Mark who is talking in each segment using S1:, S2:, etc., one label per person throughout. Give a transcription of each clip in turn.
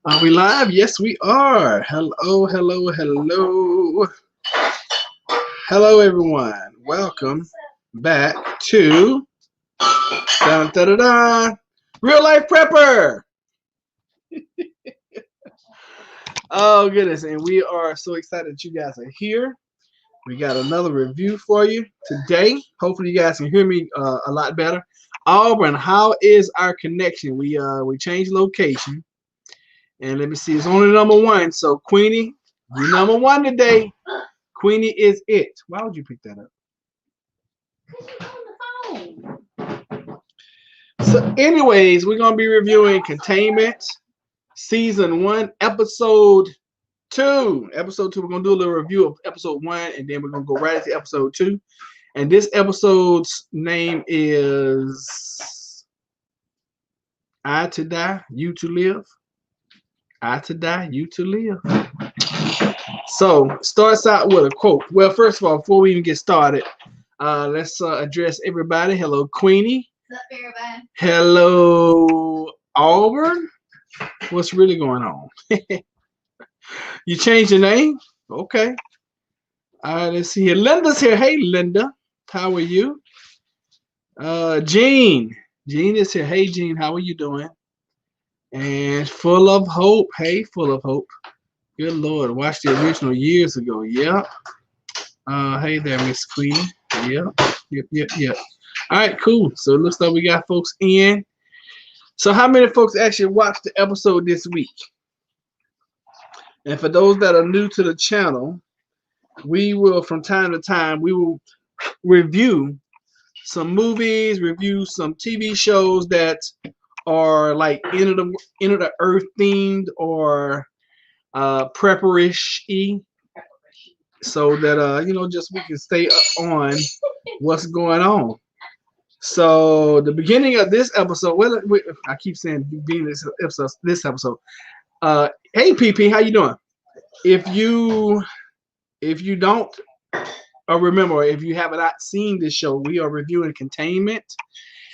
S1: Are we live? Yes, we are. Hello, hello, hello. Hello, everyone. Welcome back to dun, da, da, da, Real Life Prepper. Oh, goodness. And we are so excited that you guys are here. We got another review for you today. Hopefully, you guys can hear me a lot better. Auburn, how is our connection? We changed location. And let me see, it's only number one. So, Queenie, you're number one today. Queenie is it. Why would you pick that up? So, anyways, we're gonna be reviewing Containment, Season 1, Episode 2. Episode 2, we're gonna do a little review of Episode 1, and then we're gonna go right into Episode 2. And this episode's name is I to Die, You to Live. I to Die, You to Live. So, starts out with a quote. Well, first of all, before we even get started, let's address everybody. Hello, Queenie.
S2: What's up, everybody?
S1: Hello, Auburn. What's really going on? You changed your name? Okay. All right, let's see here. Linda's here. Hey, Linda. How are you? Jean. Jean is here. Hey, Jean. How are you doing? And Full of Hope. Hey, Full of Hope. Good Lord. Watched the original years ago. Yep. Hey there, Miss Queen. Yep. Yep. All right, cool. So it looks like we got folks in. So how many folks actually watched the episode this week? And for those that are new to the channel, we will, from time to time, we will review some movies, review some TV shows that are like end of the earth themed or prepperish-y, so that just we can stay up on what's going on. So the beginning of this episode, I keep saying beginning of this episode. Hey PP, how you doing? If you don't remember, if you have not seen this show, we are reviewing Containment.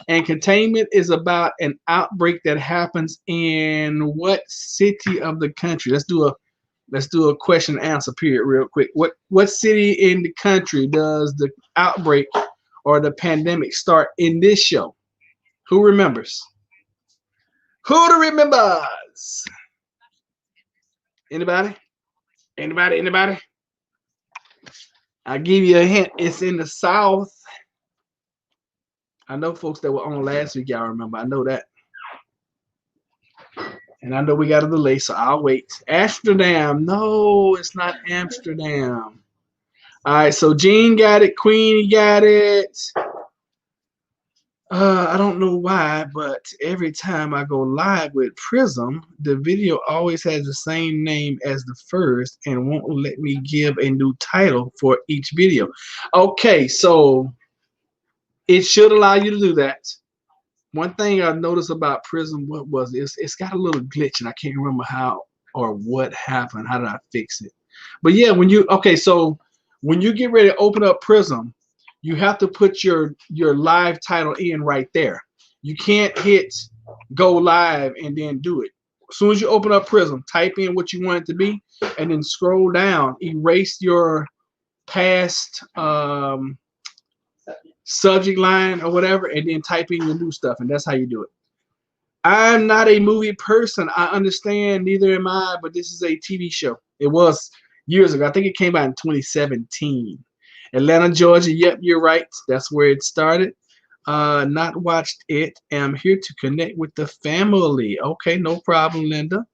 S1: And Containment is about an outbreak that happens in what city of the country? Let's do a question and answer period real quick. What city in the country does the outbreak or the pandemic start in this show? Who remembers? Who remembers? Anybody? Anybody? I'll give you a hint. It's in the South. I know folks that were on last week, y'all remember. I know that. And I know we got a delay, so I'll wait. Amsterdam. No, it's not Amsterdam. All right, so Jean got it. Queenie got it. I don't know why, but every time I go live with Prism, the video always has the same name as the first and won't let me give a new title for each video. Okay, so it should allow you to do that. One thing I noticed about Prism, what was it? It's got a little glitch, and I can't remember how or what happened. How did I fix it? But yeah, when you get ready to open up Prism, you have to put your live title in right there. You can't hit go live and then do it. As soon as you open up Prism, type in what you want it to be, and then scroll down, erase your past subject line or whatever, and then type in your new stuff, and that's how you do it. I'm not a movie person. I understand, neither am I, but this is a TV show. It was years ago. I think it came out in 2017. Atlanta, Georgia. Yep, you're right. That's where it started. Not watched it. I'm here to connect with the family. Okay, no problem, Linda.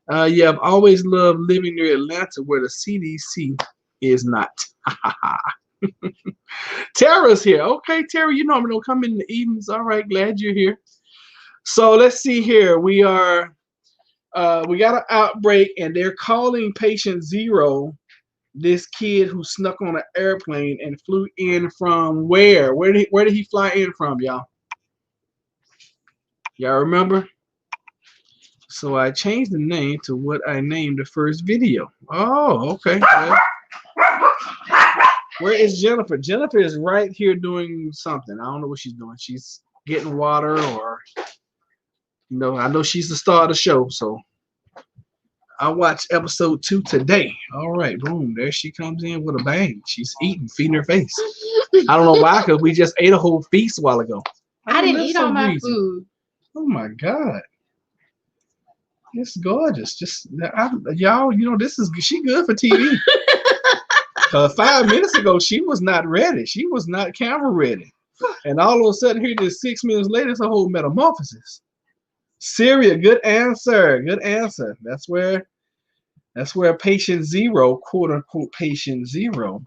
S1: Yeah, I've always loved living near Atlanta where the CDC is not. Tara's here. Okay, Tara, you normally don't come in the evenings. All right, glad you're here. So let's see here. We got an outbreak, and they're calling patient 0, this kid who snuck on an airplane and flew in from where? Where did he fly in from, y'all? Y'all remember? So I changed the name to what I named the first video. Oh, okay. Well, where is Jennifer? Jennifer is right here doing something. I don't know what she's doing. She's getting water, or I know she's the star of the show, so I watched episode 2 today. All right, boom. There she comes in with a bang. She's eating, feeding her face. I don't know why, because we just ate a whole feast a while ago.
S2: I didn't eat all my food.
S1: Oh my God. It's gorgeous. Y'all, this is she good for TV. 'Cause 5 minutes ago, she was not ready. She was not camera ready. And all of a sudden, here it is 6 minutes later, it's a whole metamorphosis. Syria, good answer. Good answer. That's where patient zero, quote unquote patient zero,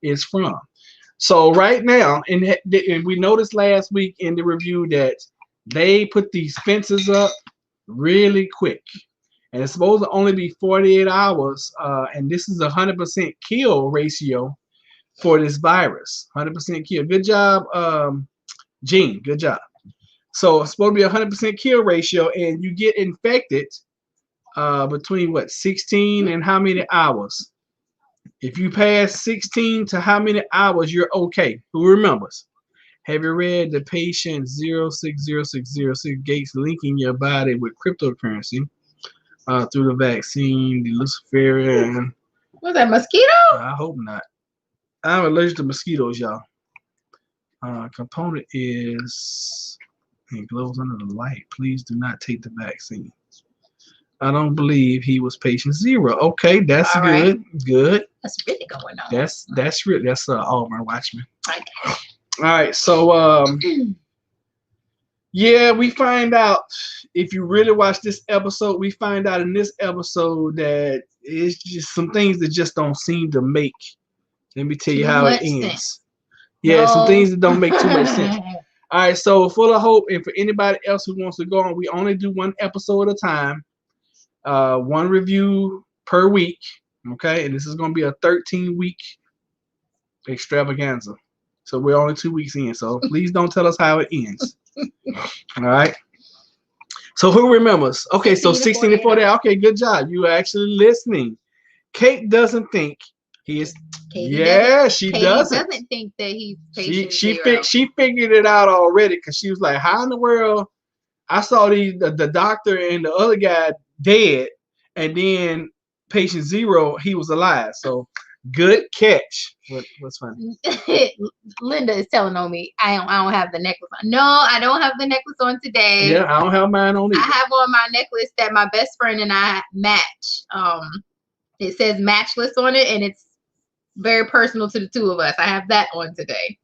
S1: is from. So right now, and we noticed last week in the review that they put these fences up really quick. And it's supposed to only be 48 hours. And this is 100% kill ratio for this virus. 100% kill. Good job, Gene. Good job. So it's supposed to be 100% kill ratio, and you get infected between 16 and how many hours? If you pass 16 to how many hours, you're okay. Who remembers? Have you read the patient 060606 Gates linking your body with cryptocurrency through the vaccine, the Luciferian?
S2: Was that mosquito?
S1: I hope not. I'm allergic to mosquitoes, y'all. Component is it glows under the light. Please do not take the vaccine. I don't believe he was patient zero. Okay, that's all good. Right. Good.
S2: That's really going on.
S1: That's real. That's Auburn Watchman.
S2: Okay.
S1: All right, so yeah, we find out if you really watch this episode, we find out in this episode that it's just some things that just don't seem to make. Let me tell you how it ends. Sense. Yeah, no. Some things that don't make too much sense. All right, so full of hope, and for anybody else who wants to go on, we only do one episode at a time, one review per week. Okay, and this is going to be a 13-week extravaganza. So we're only 2 weeks in. So please don't tell us how it ends. All right. So who remembers? Okay, so 16 to 40. Okay, good job. You are actually listening. Kate doesn't think he is. She doesn't.
S2: Katie doesn't think that he's patient zero.
S1: She figured it out already because she was like, "How in the world? I saw the doctor and the other guy dead, and then patient zero, he was alive." So. Good catch. What's funny?
S2: Linda is telling on me. I don't have the necklace on. No, I don't have the necklace on today.
S1: Yeah, I don't have mine on either.
S2: I have on my necklace that my best friend and I match. It says matchless on it, and it's very personal to the two of us. I have that on today.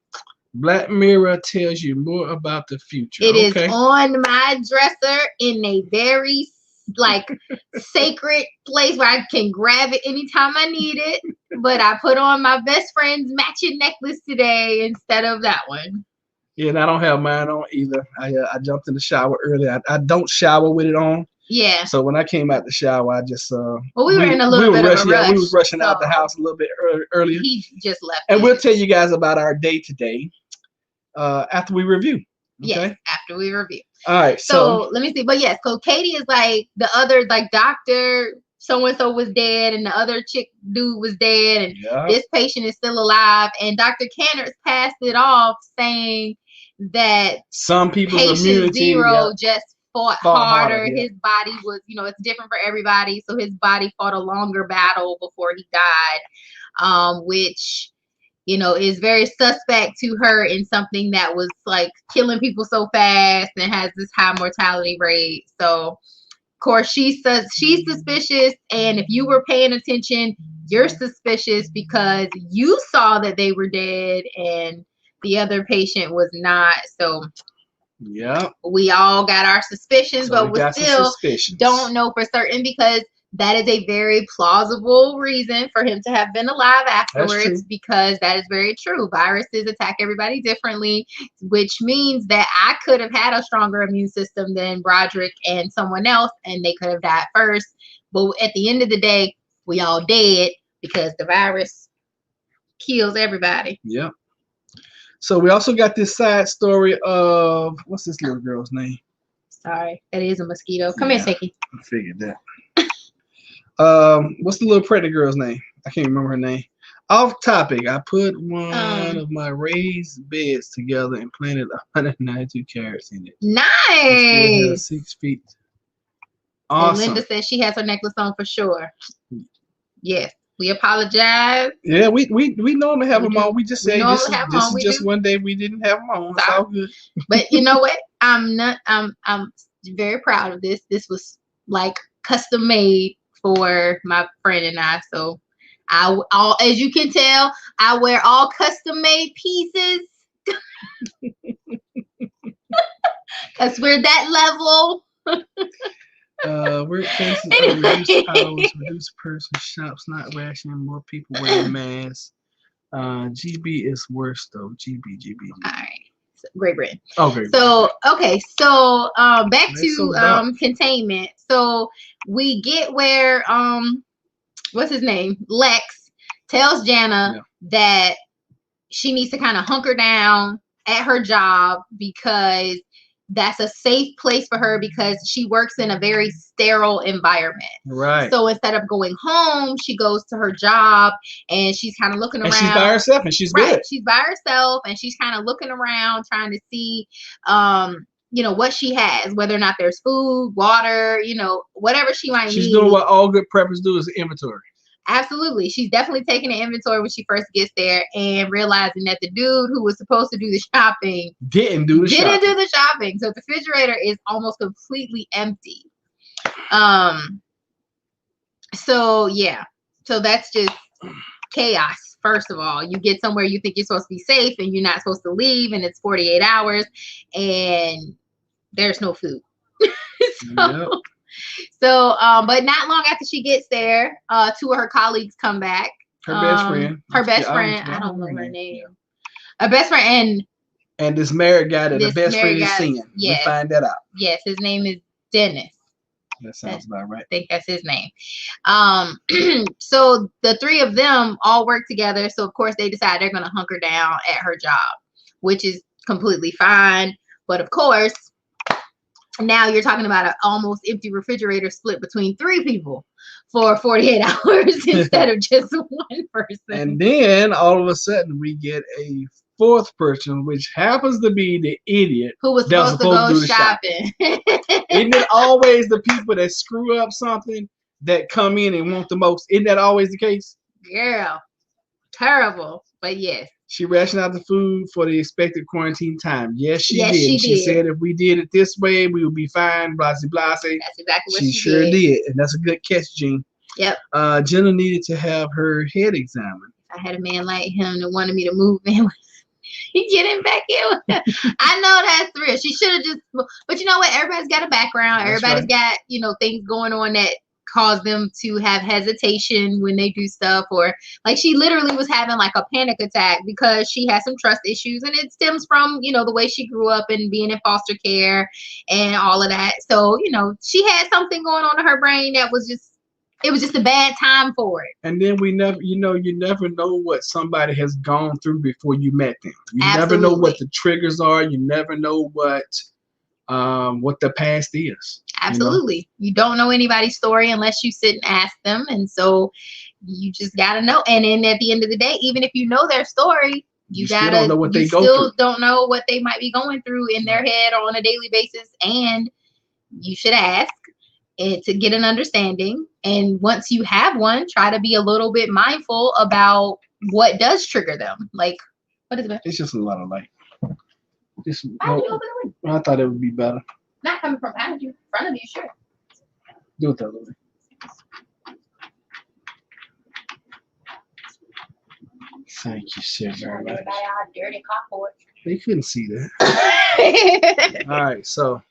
S1: Black Mirror tells you more about the future.
S2: It is on my dresser in a very sacred place where I can grab it anytime I need it. But I put on my best friend's matching necklace today instead of that one.
S1: Yeah, and I don't have mine on either. I jumped in the shower early. I don't shower with it on.
S2: Yeah.
S1: So when I came out the shower, I just
S2: well, we were in a little bit of a rush.
S1: Yeah, we was rushing out the house a little bit earlier.
S2: He just left.
S1: And we'll tell you guys about our day today after we review. Okay?
S2: Yes, after we review.
S1: All right.
S2: So let me see. But yes, so Katie is like the other doctor. So-and-so was dead, and the other dude was dead, and this patient is still alive. And Dr. Canners passed it off saying that
S1: some people's
S2: patient
S1: immunity
S2: zero just fought harder. His body was, it's different for everybody. So his body fought a longer battle before he died, which, is very suspect to her in something that was killing people so fast and has this high mortality rate. So, of course, she says she's suspicious, and if you were paying attention, you're suspicious because you saw that they were dead and the other patient was not. So
S1: yeah,
S2: we all got our suspicions, but we still don't know for certain because that is a very plausible reason for him to have been alive afterwards, because that is very true. Viruses attack everybody differently, which means that I could have had a stronger immune system than Broderick and someone else, and they could have died first. But at the end of the day, we all dead because the virus kills everybody.
S1: Yep. So we also got this side story of, what's this little girl's name?
S2: Sorry, that is a mosquito. Come here, Seki.
S1: I figured that. What's the little pregnant girl's name? I can't remember her name. Off topic, I put one of my raised beds together and planted 192 carrots in it.
S2: Nice.
S1: 6 feet. Awesome.
S2: And Linda says she has her necklace on for sure. Yes. We apologize.
S1: Yeah, we normally have them on. We just say this is just one day we didn't have them on. It's all good.
S2: But you know what? I'm very proud of this. This was like custom made for my friend and I. So as you can tell, I wear all custom made pieces. Cause we're that level.
S1: We're facing reduced hours, reduced person shops, not rationing, more people wearing masks. GB is worse though. GB.
S2: All right. So, Great Britain.
S1: Oh, Great
S2: Britain. So, okay. So, back
S1: That's
S2: to containment. So we get where what's his name? Lex tells Jana that she needs to kind of hunker down at her job because that's a safe place for her because she works in a very sterile environment.
S1: Right.
S2: So instead of going home, she goes to her job and she's kind of looking around.
S1: And she's by herself and she's good.
S2: She's by herself and she's kind of looking around trying to see what she has, whether or not there's food, water, whatever she might need.
S1: She's doing what all good preppers do is inventory.
S2: Absolutely. She's definitely taking an inventory when she first gets there and realizing that the dude who was supposed to do the shopping
S1: didn't do the shopping.
S2: So the refrigerator is almost completely empty. So that's just chaos. First of all, you get somewhere you think you're supposed to be safe and you're not supposed to leave, and it's 48 hours and there's no food. So, but not long after she gets there, two of her colleagues come back.
S1: Her best friend.
S2: I don't know her name. Her best friend
S1: and this married guy that the best friend is seeing.
S2: Yes.
S1: We find that out.
S2: Yes, his name is Dennis.
S1: That sounds about right.
S2: I think that's his name. So the three of them all work together. So of course they decide they're going to hunker down at her job, which is completely fine. But of course, now you're talking about an almost empty refrigerator split between three people for 48 hours instead of just one person.
S1: And then all of a sudden we get a fourth person, which happens to be the idiot
S2: who was supposed to go shopping.
S1: Isn't it always the people that screw up something that come in and want the most? Isn't that always the case?
S2: Girl, terrible. But yes.
S1: She rationed out the food for the expected quarantine time. Yes, she did.
S2: She
S1: said if we did it this way, we would be fine. Blase, blase.
S2: That's exactly what
S1: she sure did. And that's a good catch, Jean.
S2: Yep.
S1: Jenna needed to have her head examined.
S2: I had a man like him that wanted me to move in. He getting back in with that. I know that's real. She should have just, but you know what? Everybody's got a background. Everybody's got, things going on that cause them to have hesitation when they do stuff, or like she literally was having like a panic attack because she has some trust issues, and it stems from the way she grew up and being in foster care and all of that. So she had something going on in her brain that was just, it was just a bad time for it.
S1: And then we never, you never know what somebody has gone through before you met them. You never know what the triggers are. You never know what the past is.
S2: Absolutely. You don't know anybody's story unless you sit and ask them. And so you just got to know. And then at the end of the day, even if you know their story, you still don't know what they might be going through in their head on a daily basis. And you should ask to get an understanding. And once you have one, try to be a little bit mindful about what does trigger them. Like, what is it?
S1: It's just a lot of light. I thought it would be better.
S2: Not coming from behind you, in front of you, sure.
S1: Do it the other way. Thank you so very much.
S2: Dirty cockboard.
S1: They couldn't see that. All right, so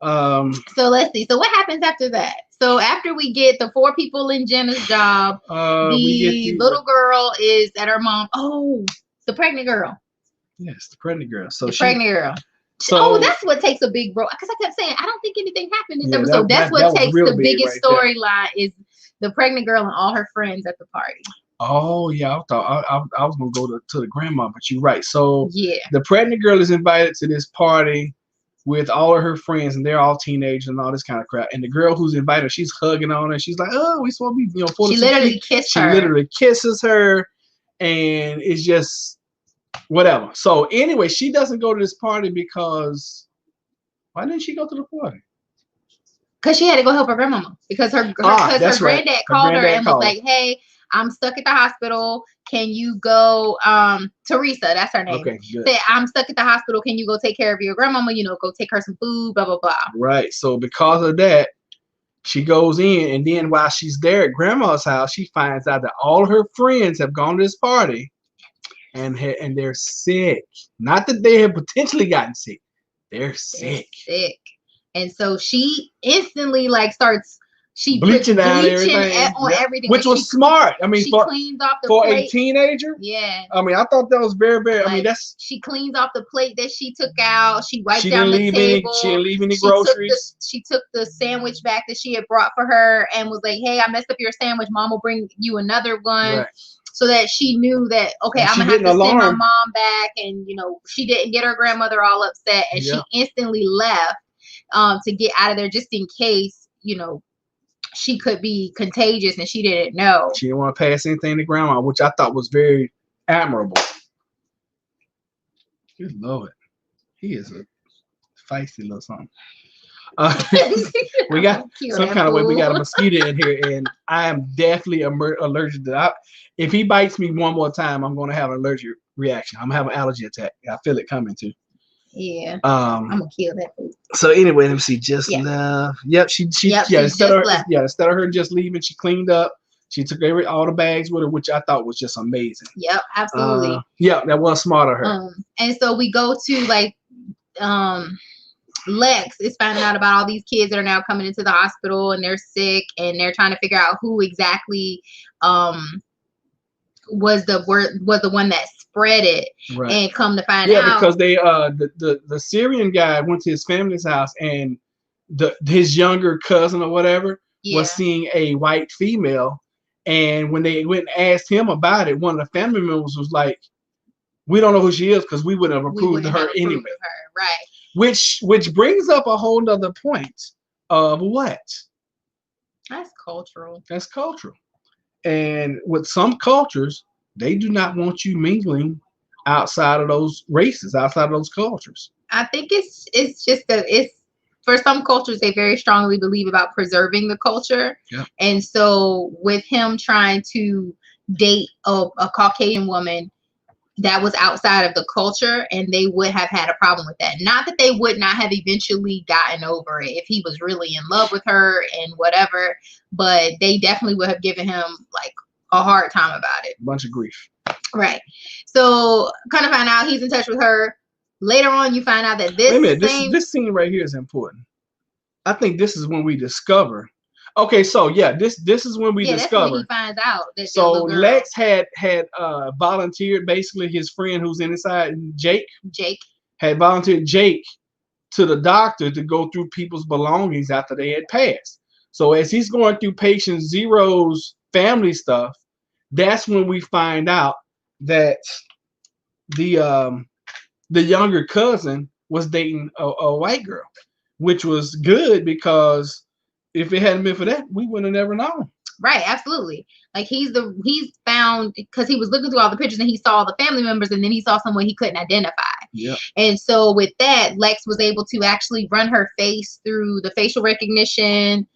S2: let's see. So what happens after that? So after we get the 4 people in Jenna's job, the little girl is at her mom. Oh, the pregnant girl.
S1: Yes, the pregnant girl. So
S2: pregnant girl. So that's what takes a big because I kept saying I don't think anything happened in this episode. That's what takes the biggest storyline is the pregnant girl and all her friends at the party.
S1: Oh yeah, I thought I was gonna go to the grandma, but you're right. So the pregnant girl is invited to this party with all of her friends, and they're all teenagers and all this kind of crap. And the girl who's invited, she's hugging on her. She's like, "Oh, we supposed to be,
S2: She literally kissed her.
S1: She literally kisses her, and it's just whatever. So anyway, she doesn't go to this party because why didn't she go to the party?
S2: because she had to go help her grandmama because her granddad called her and was like, "Hey, I'm stuck at the hospital. Can you go?" Teresa, that's her name.
S1: Okay, good.
S2: Said, "I'm stuck at the hospital. Can you go take care of your grandmama? You know, go take her some food, blah, blah, blah."
S1: Right. So because of that, she goes in, and then while she's there at grandma's house, she finds out that all her friends have gone to this party and they're sick. Not that they have potentially gotten sick. They're sick.
S2: And so she instantly starts
S1: bleaching down everything
S2: on everything,
S1: which was smart. I mean,
S2: she cleans off the plate.
S1: A teenager.
S2: Yeah.
S1: I mean, I thought that was very, very. I mean,
S2: she cleans off the plate that she took out. She wiped down the table.
S1: She didn't leave any groceries.
S2: She took the sandwich back that she had brought for her and was like, "Hey, I messed up your sandwich. Mom will bring you another one." Right. So that she knew that, okay, I'm gonna have to send my mom back, and she didn't get her grandmother all upset, and she instantly left to get out of there just in case she could be contagious and she didn't know.
S1: She didn't want to pass anything to grandma, which I thought was very admirable. Good Lord, he is a feisty little something. We got some kind of way. We got a mosquito in here, and I am definitely allergic to that. If he bites me one more time, I'm going to have an allergic reaction. I'm going to have an allergy attack. I feel it coming too.
S2: Yeah. I'm gonna kill that food.
S1: So anyway, let me see. Just left. Yep. She instead of her just leaving, she cleaned up. She took all the bags with her, which I thought was just amazing.
S2: Yep, absolutely.
S1: That was smart of her.
S2: And so we go to Lex is finding out about all these kids that are now coming into the hospital and they're sick and they're trying to figure out who exactly was the one that spread it. Right. And come to find out,
S1: because they the Syrian guy went to his family's house and his younger cousin or whatever was seeing a white female, and when they went and asked him about it, one of the family members was like, "We don't know who she is because we wouldn't have approved of her anyway."
S2: Right.
S1: Which brings up a whole nother point of what?
S2: That's cultural.
S1: That's cultural. And with some cultures, they do not want you mingling outside of those races, outside of those cultures.
S2: I think it's just for some cultures, they very strongly believe about preserving the culture. Yeah. And so with him trying to date a Caucasian woman that was outside of the culture, and they would have had a problem with that. Not that they would not have eventually gotten over it if he was really in love with her and whatever, but they definitely would have given him a hard time about it.
S1: A bunch of grief.
S2: Right. So kind of find out he's in touch with her. Later on, you find out that this.
S1: Wait a minute, this scene right here is important. I think this is when we discover. Okay, so this is when we discover.
S2: That's when he finds out that.
S1: So Lex had volunteered, basically his friend who's inside, Jake had volunteered Jake to the doctor to go through people's belongings after they had passed. So as he's going through patient Zero's family stuff, that's when we find out that the younger cousin was dating a white girl, which was good because if it hadn't been for that, we would have never known.
S2: Right, absolutely. He's found because he was looking through all the pictures and he saw all the family members, and then he saw someone he couldn't identify. Yeah. And so with that, Lex was able to actually run her face through the facial recognition,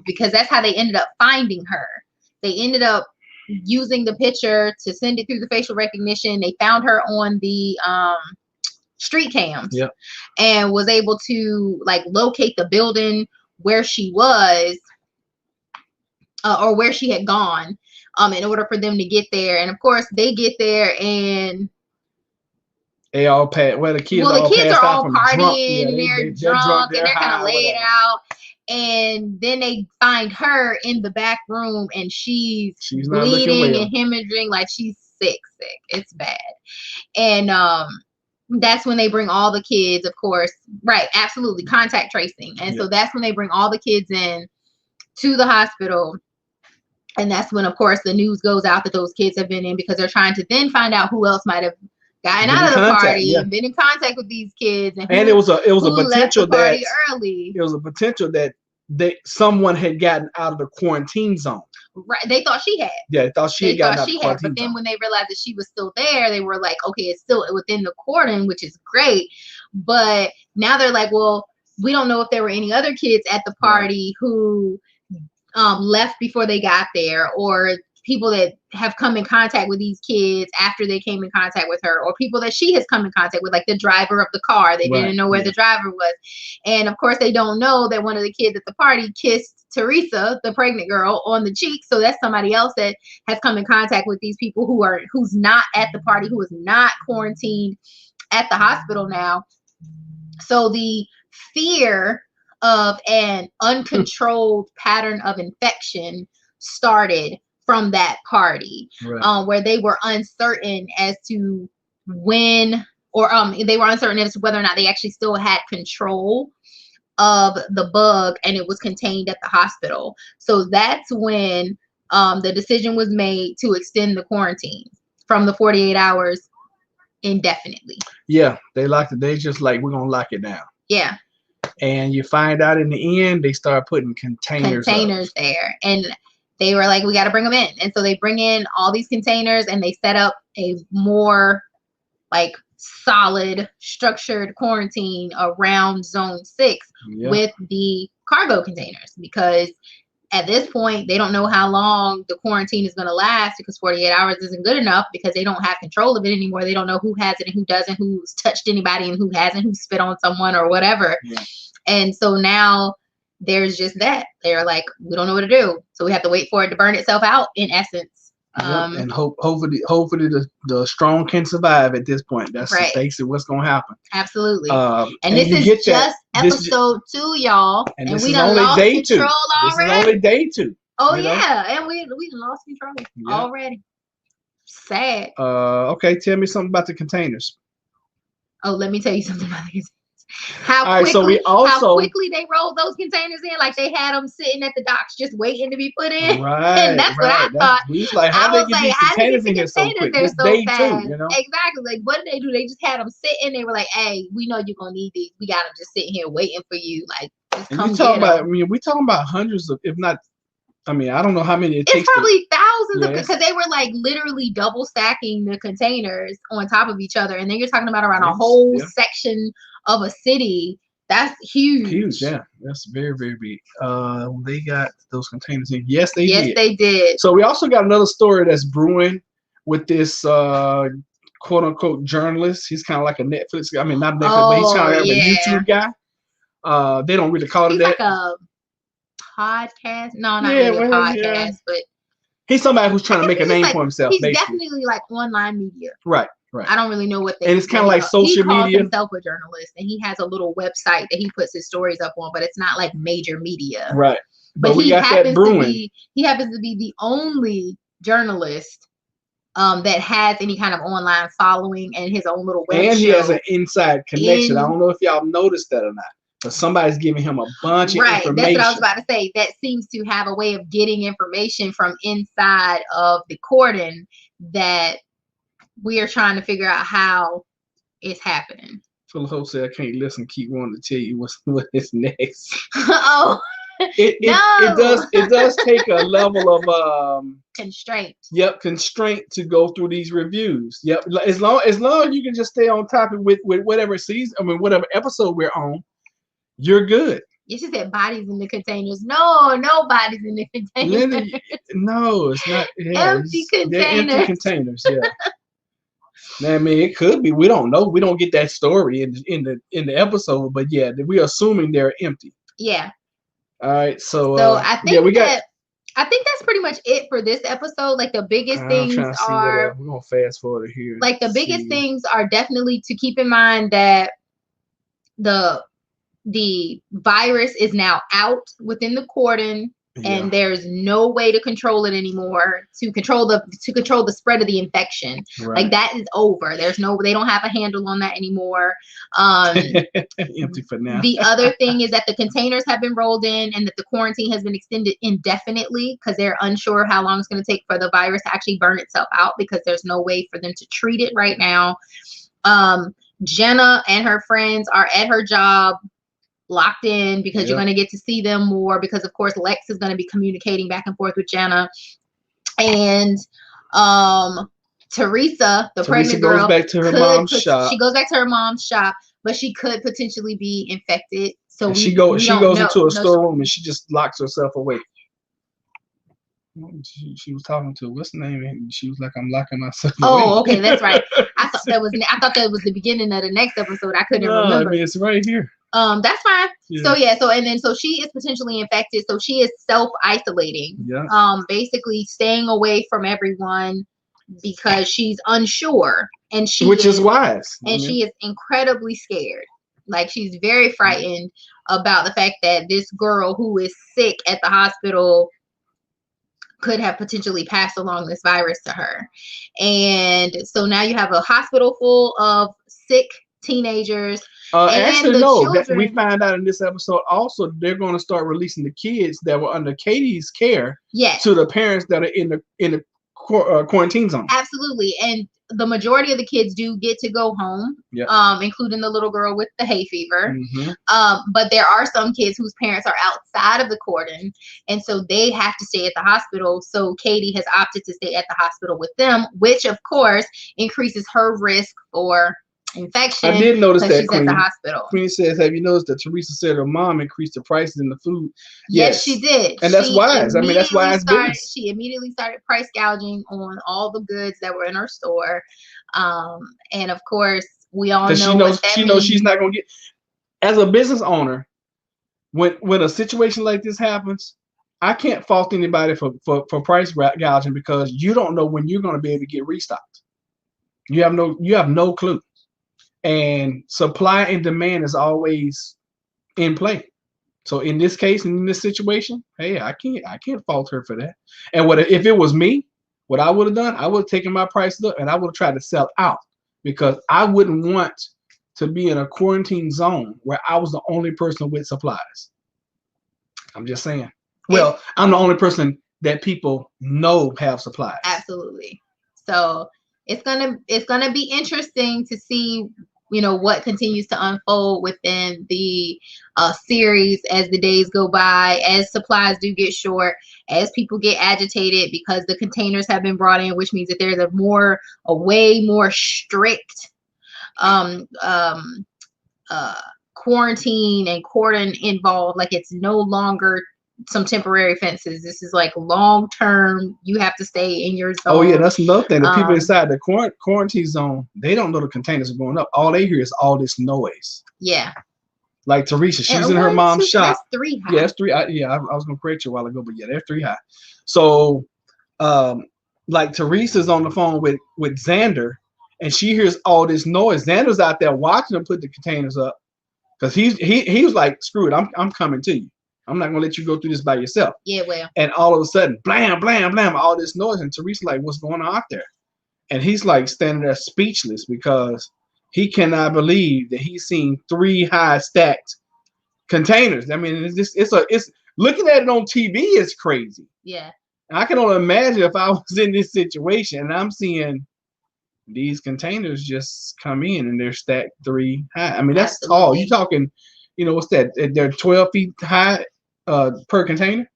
S2: because that's how they ended up finding her. They ended up using the picture to send it through the facial recognition. They found her on the street cams. Yep. And was able to locate the building where she was or where she had gone in order for them to get there. And of course they get there and
S1: they all pass. Well, the kids
S2: are all partying and they're drunk and they're kind of laid out. And then they find her in the back room and she's bleeding and hemorrhaging, she's sick. It's bad. And that's when they bring all the kids, of course. Right, absolutely. Contact tracing. And so that's when they bring all the kids in to the hospital. And that's when, of course, the news goes out that those kids have been in, because they're trying to then find out who else might have gotten out of the party and been in contact with these kids. And
S1: it was a potential that early. It was a potential that someone had gotten out of the quarantine zone.
S2: Right. They thought she had.
S1: Yeah, they thought she had gotten out of the quarantine zone.
S2: But then when they realized that she was still there, they were like, okay, it's still within the cordon, which is great. But now they're like, well, we don't know if there were any other kids at the party who left before they got there, or people that have come in contact with these kids after they came in contact with her, or people that she has come in contact with, like the driver of the car. They didn't know where the driver was. And of course they don't know that one of the kids at the party kissed Teresa, the pregnant girl, on the cheek. So that's somebody else that has come in contact with these people who's not at the party, who is not quarantined at the hospital now. So the fear of an uncontrolled pattern of infection started from that party, where they were uncertain as to when, or they were uncertain as to whether or not they actually still had control of the bug, and it was contained at the hospital. So that's when the decision was made to extend the quarantine from the 48 hours indefinitely.
S1: Yeah, they locked it. They just like, we're gonna lock it down.
S2: Yeah.
S1: And you find out in the end, they start putting containers
S2: there, and they were like, we got to bring them in. And so they bring in all these containers, and they set up a more like solid structured quarantine around zone 6 with the cargo containers, because at this point they don't know how long the quarantine is going to last, because 48 hours isn't good enough, because they don't have control of it anymore. They don't know who has it and who doesn't, who's touched anybody and who hasn't, who spit on someone or whatever. And so now there's just that. They're like, we don't know what to do. So we have to wait for it to burn itself out, in essence.
S1: And hopefully the strong can survive at this point. That's basically what's going to happen.
S2: Absolutely. And this is just episode 2, y'all.
S1: And we done lost control already. This is only day 2.
S2: Oh, yeah. And we lost control already. Sad.
S1: Okay, tell me something about the containers.
S2: Oh, let me tell you something about the containers. How quickly they rolled those containers in, like they had them sitting at the docks just waiting to be put in. And that's what I thought.
S1: We was like, how they get these containers in here so quick?
S2: They're so
S1: day
S2: fast.
S1: 2, you know?
S2: Exactly. Like, what did they do? They just had them sitting. They were like, hey, we know you're gonna need these. We got them just sitting here waiting for you. Like, just come get them.
S1: We talking about hundreds of, if not, I don't know how many it takes.
S2: It's probably thousands of, because they were like literally double stacking the containers on top of each other, and then you're talking about around a whole section of a city. That's huge.
S1: Huge, yeah. That's very, very big. They got those containers in. Yes, they did.
S2: Yes, they did.
S1: So we also got another story that's brewing with this quote unquote journalist. He's kind of like a Netflix guy. I mean, not Netflix, but he's kind of like a YouTube guy. They don't really call it that.
S2: Like a podcast. No, not really a podcast, but
S1: he's somebody who's trying to make a name for himself.
S2: He's definitely like online media.
S1: Right.
S2: I don't really know what they.
S1: And it's kind of like social media.
S2: He calls himself a journalist, and he has a little website that he puts his stories up on, but it's not like major media.
S1: Right.
S2: But he happens to be the only journalist that has any kind of online following and his own little web
S1: and
S2: show.
S1: He has an inside connection. I don't know if y'all noticed that or not, but somebody's giving him a bunch of information.
S2: That's what I was about to say. That seems to have a way of getting information from inside of the cordon that we are trying to figure out how it's happening.
S1: So the host said, I can't listen, keep wanting to tell you what is next.
S2: Oh,
S1: it does take a level of
S2: constraint.
S1: Yep, constraint to go through these reviews. Yep, as long as you can just stay on topic with whatever season, whatever episode we're on, you're good.
S2: You just said bodies in the containers. No bodies in the containers.
S1: No, it's not.
S2: Yeah, empty containers.
S1: Empty containers. Yeah. I mean, it could be. We don't know. We don't get that story in the episode, but yeah, we're assuming they're empty.
S2: Yeah.
S1: All right. So
S2: I think I think that's pretty much it for this episode. Like the biggest things are.
S1: We're gonna fast forward here.
S2: Like the biggest things are definitely to keep in mind that the virus is now out within the cordon. And there's no way to control it anymore, to control the spread of the infection. Right. Like that is over. They don't have a handle on that anymore.
S1: Empty for now.
S2: The other thing is that the containers have been rolled in, and that the quarantine has been extended indefinitely, because they're unsure how long it's going to take for the virus to actually burn itself out, because there's no way for them to treat it right now. Jenna and her friends are at her job, locked in, because you're going to get to see them more, because of course Lex is going to be communicating back and forth with Jenna. And Teresa, the pregnant girl,
S1: goes back to her mom's shop.
S2: She goes back to her mom's shop, but she could potentially be infected. So
S1: she
S2: don't
S1: goes
S2: know.
S1: into a storeroom and she just locks herself away. She was talking to what's the name, and she was like, "I'm locking myself away."
S2: Oh, okay, that's right. I thought that was the beginning of the next episode. I couldn't remember.
S1: I mean, it's right here.
S2: That's fine.
S1: Yeah.
S2: So she is potentially infected. So she is self-isolating.
S1: Yeah.
S2: Basically staying away from everyone because she's unsure, and
S1: which is wise.
S2: And she is incredibly scared. Like, she's very frightened about the fact that this girl who is sick at the hospital could have potentially passed along this virus to her. And so now you have a hospital full of sick teenagers.
S1: Actually, no. We find out in this episode also they're going to start releasing the kids that were under Katie's care to the parents that are in the quarantine zone.
S2: Absolutely. And the majority of the kids do get to go home, including the little girl with the hay fever. But there are some kids whose parents are outside of the cordon, and so they have to stay at the hospital. So Katie has opted to stay at the hospital with them, which of course increases her risk for infection.
S1: I did notice that
S2: she's at the hospital.
S1: Queen says, "Have you noticed that Teresa said her mom increased the prices in the food?"
S2: Yes, she did,
S1: and that's wise. I mean, that's wise business.
S2: She immediately started price gouging on all the goods that were in her store, and of course, we all know
S1: she knows she's not going to get. As a business owner, when a situation like this happens, I can't fault anybody for price gouging because you don't know when you're going to be able to get restocked. You have no clue. And supply and demand is always in play. So in this case, in this situation, hey, I can't fault her for that. And if it was me, what I would have done, I would have taken my prices up and I would have tried to sell out because I wouldn't want to be in a quarantine zone where I was the only person with supplies. I'm just saying. Well, I'm the only person that people know have supplies.
S2: Absolutely. So it's gonna be interesting to see, what continues to unfold within the series as the days go by, as supplies do get short, as people get agitated because the containers have been brought in, which means that there's a way more strict quarantine and cordon involved. Like, it's no longer some temporary fences. This is like long term. You have to stay in your zone.
S1: Oh yeah, that's another thing. The people inside the quarantine zone, they don't know the containers are going up. All they hear is all this noise.
S2: Yeah.
S1: Like Teresa, she's in her mom's shop.
S2: That's 3 high.
S1: Yeah, that's 3. I was gonna correct you a while ago, but yeah, they're 3 high. So, like Teresa's on the phone with Xander, and she hears all this noise. Xander's out there watching them put the containers up because he was like, "Screw it, I'm coming to you. I'm not gonna let you go through this by yourself."
S2: Yeah, well.
S1: And all of a sudden, blam, blam, blam, all this noise, and Teresa's like, "What's going on out there?" And he's like standing there speechless because he cannot believe that he's seen 3 high stacked containers. I mean, it's looking at it on TV is crazy.
S2: Yeah.
S1: I can only imagine if I was in this situation and I'm seeing these containers just come in and they're stacked 3 high. I mean, that's
S2: Absolutely.
S1: tall. You're talking, what's that? They're 12 feet high per container.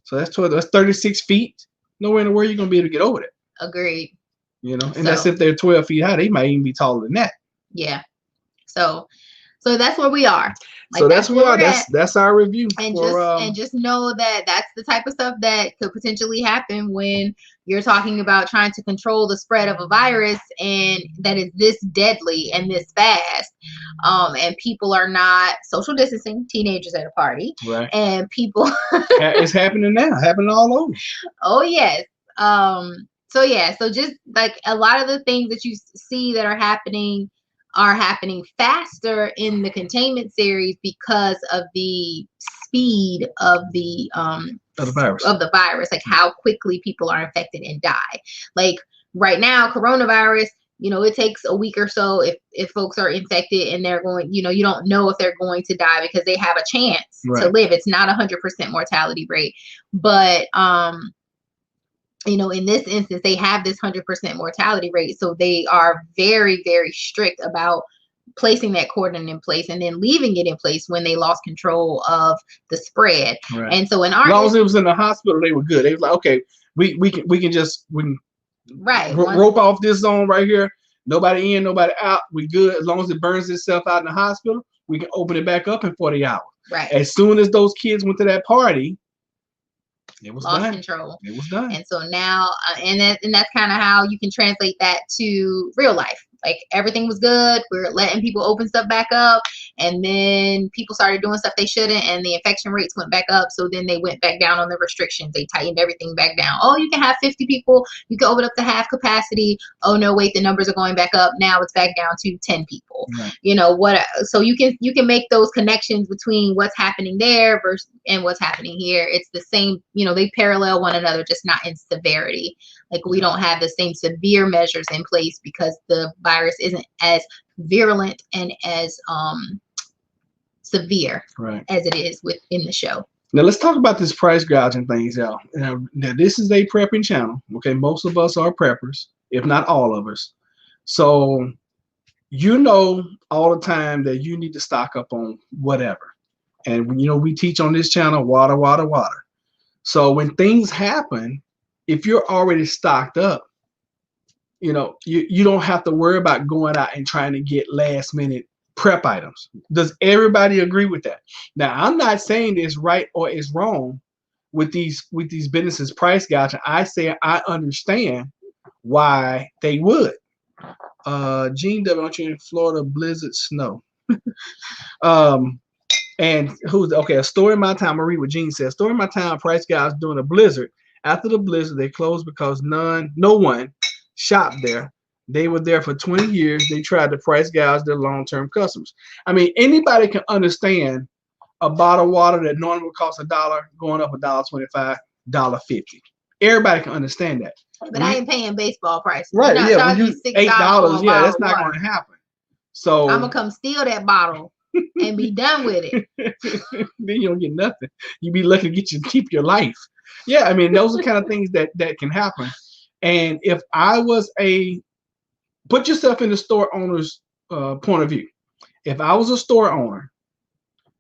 S1: So that's 36 feet. Nowhere in the world you're gonna be able to get over that.
S2: Agreed.
S1: And that's if they're 12 feet high. They might even be taller than that.
S2: Yeah. So that's where we are.
S1: Like, so that's where we are. That's our review.
S2: And just know that that's the type of stuff that could potentially happen when you're talking about trying to control the spread of a virus, and that is this deadly and this fast. And people are not social distancing, teenagers at a party.
S1: Right.
S2: And people
S1: it's happening now, happening all over.
S2: Oh yes. So just like a lot of the things that you see that are happening faster in the Containment series because of the speed of the virus, like how quickly people are infected and die. Like right now, coronavirus, it takes a week or so if folks are infected and they're going, you don't know if they're going to die because they have a chance to live. It's not 100% mortality rate, but in this instance, they have this 100% mortality rate. So they are very, very strict about placing that cordon in place and then leaving it in place when they lost control of the spread.
S1: Right.
S2: And so as
S1: long as it was in the hospital, they were good. They were like, okay, we can rope off this zone right here. Nobody in, nobody out. We good. As long as it burns itself out in the hospital, we can open it back up in 40 hours.
S2: Right.
S1: As soon as those kids went to that party, it was
S2: lost
S1: done.
S2: control.
S1: It was done.
S2: And so now, and that's kind of how you can translate that to real life. Like everything was good. We're letting people open stuff back up. And then people started doing stuff they shouldn't. And the infection rates went back up. So then they went back down on the restrictions. They tightened everything back down. Oh, you can have 50 people. You can open up to half capacity. Oh, no, wait, the numbers are going back up. Now it's back down to 10 people.
S1: Right.
S2: You know, what? So you can make those connections between what's happening there versus and what's happening here. It's the same, you know, they parallel one another, just not in severity. Like we don't have the same severe measures in place because the virus isn't as virulent and as severe as it is within the show.
S1: Now let's talk about this price gouging things, y'all. Now this is a prepping channel. Okay, most of us are preppers, if not all of us. So you know all the time that you need to stock up on whatever. And you know we teach on this channel water, water, water. So when things happen, if you're already stocked up, you know, you don't have to worry about going out and trying to get last minute prep items. Does everybody agree with that? Now, I'm not saying it's right or it's wrong with these businesses price gouging. I say I understand why they would. Gene W, aren't you in Florida? Blizzard snow. And who's okay? A story in my town. I'm gonna read what Gene says. Story in my town. Price guys during a blizzard. After the blizzard, they closed because no one shopped there. They were there for 20 years. They tried to price gouge their long-term customers. I mean, anybody can understand a bottle of water that normally would cost $1 going up $1.25, $1.50. Everybody can understand that.
S2: But I ain't paying baseball prices.
S1: Right?
S2: Not
S1: yeah, when you $8. Yeah, that's not
S2: going
S1: to happen. So
S2: I'm gonna come steal that bottle and be done with it.
S1: Then you don't get nothing. You be lucky to keep your life. Yeah, I mean, those are kind of things that can happen. And if I was put yourself in the store owner's point of view. If I was a store owner,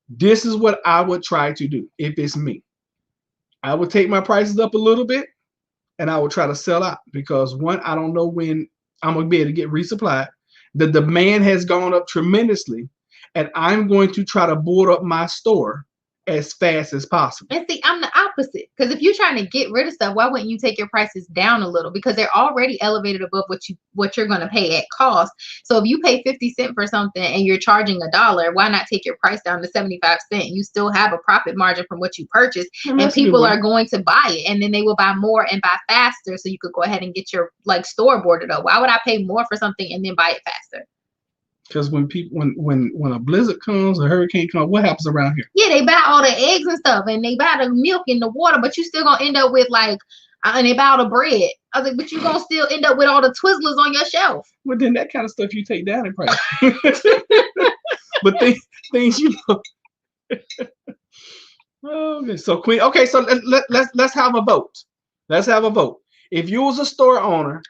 S1: this is what I would try to do if it's me. I would take my prices up a little bit and I would try to sell out because one, I don't know when I'm going to be able to get resupplied. The demand has gone up tremendously and I'm going to try to board up my store as fast as possible.
S2: And see, I'm the opposite. Because if you're trying to get rid of stuff, why wouldn't you take your prices down a little? Because they're already elevated above what you're going to pay at cost. So if you pay 50 cents for something and you're charging $1, why not take your price down to 75 cents? You still have a profit margin from what you purchased, and people are going to buy it, and then they will buy more and buy faster. So you could go ahead and get your store boarded up. Why would I pay more for something and then buy it faster?
S1: Because when a blizzard comes, a hurricane comes, what happens around here?
S2: Yeah, they buy all the eggs and stuff, and they buy the milk and the water, but you still gonna end up with and they buy all the bread. I was like, but you gonna still end up with all the Twizzlers on your shelf.
S1: Well, then that kind of stuff you take down in price. But things you know. Okay, so Queen. Okay, so let's have a vote. Let's have a vote. If you was a store owner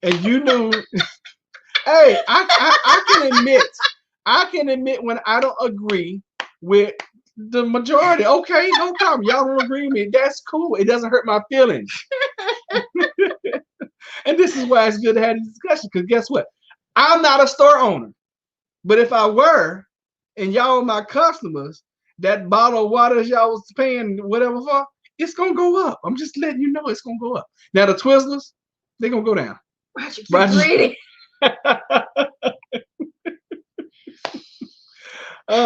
S1: and you knew. Hey, I can admit when I don't agree with the majority. Okay, no problem. Y'all don't agree with me. That's cool. It doesn't hurt my feelings. And this is why it's good to have this discussion. Because guess what? I'm not a store owner. But if I were, and y'all are my customers, that bottle of water y'all was paying whatever for, it's gonna go up. I'm just letting you know it's gonna go up. Now the Twizzlers, they're gonna go down.
S2: Roger.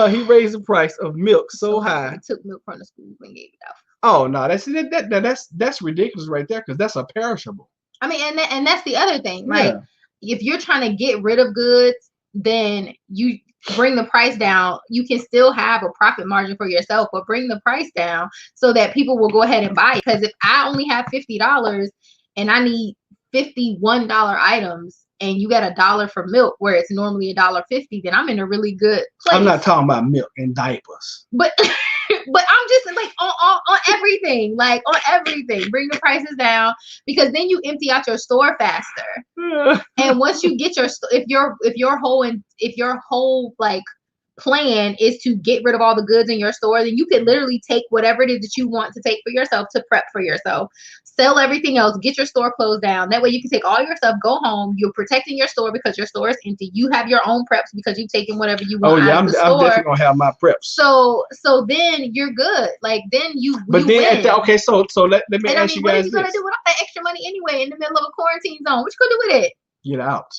S1: He raised the price of milk so high.
S2: He took milk from the school and gave it out.
S1: Oh no, that's ridiculous right there because that's a perishable.
S2: I mean, and that's the other thing. Like, if you're trying to get rid of goods, then you bring the price down. You can still have a profit margin for yourself, but bring the price down so that people will go ahead and buy it. Because if I only have $50 and I need $51 items, and you got $1 for milk where it's normally $1.50, then I'm in a really good place.
S1: I'm not talking about milk and diapers.
S2: But but I'm just like on everything, like on everything. Bring the prices down because then you empty out your store faster. And once you get your if your whole like plan is to get rid of all the goods in your store, then you can literally take whatever it is that you want to take for yourself to prep for yourself. Sell everything else, get your store closed down. That way you can take all your stuff, go home. You're protecting your store because your store is empty. You have your own preps because you've taken whatever you want out of the store. I'm
S1: definitely gonna have my preps.
S2: So then you're good. Like then you
S1: But
S2: you
S1: then
S2: win.
S1: Okay, so let me
S2: and
S1: ask you guys this.
S2: What are you gonna do with all that extra money anyway in the middle of a quarantine zone? What you gonna do with it?
S1: Get out.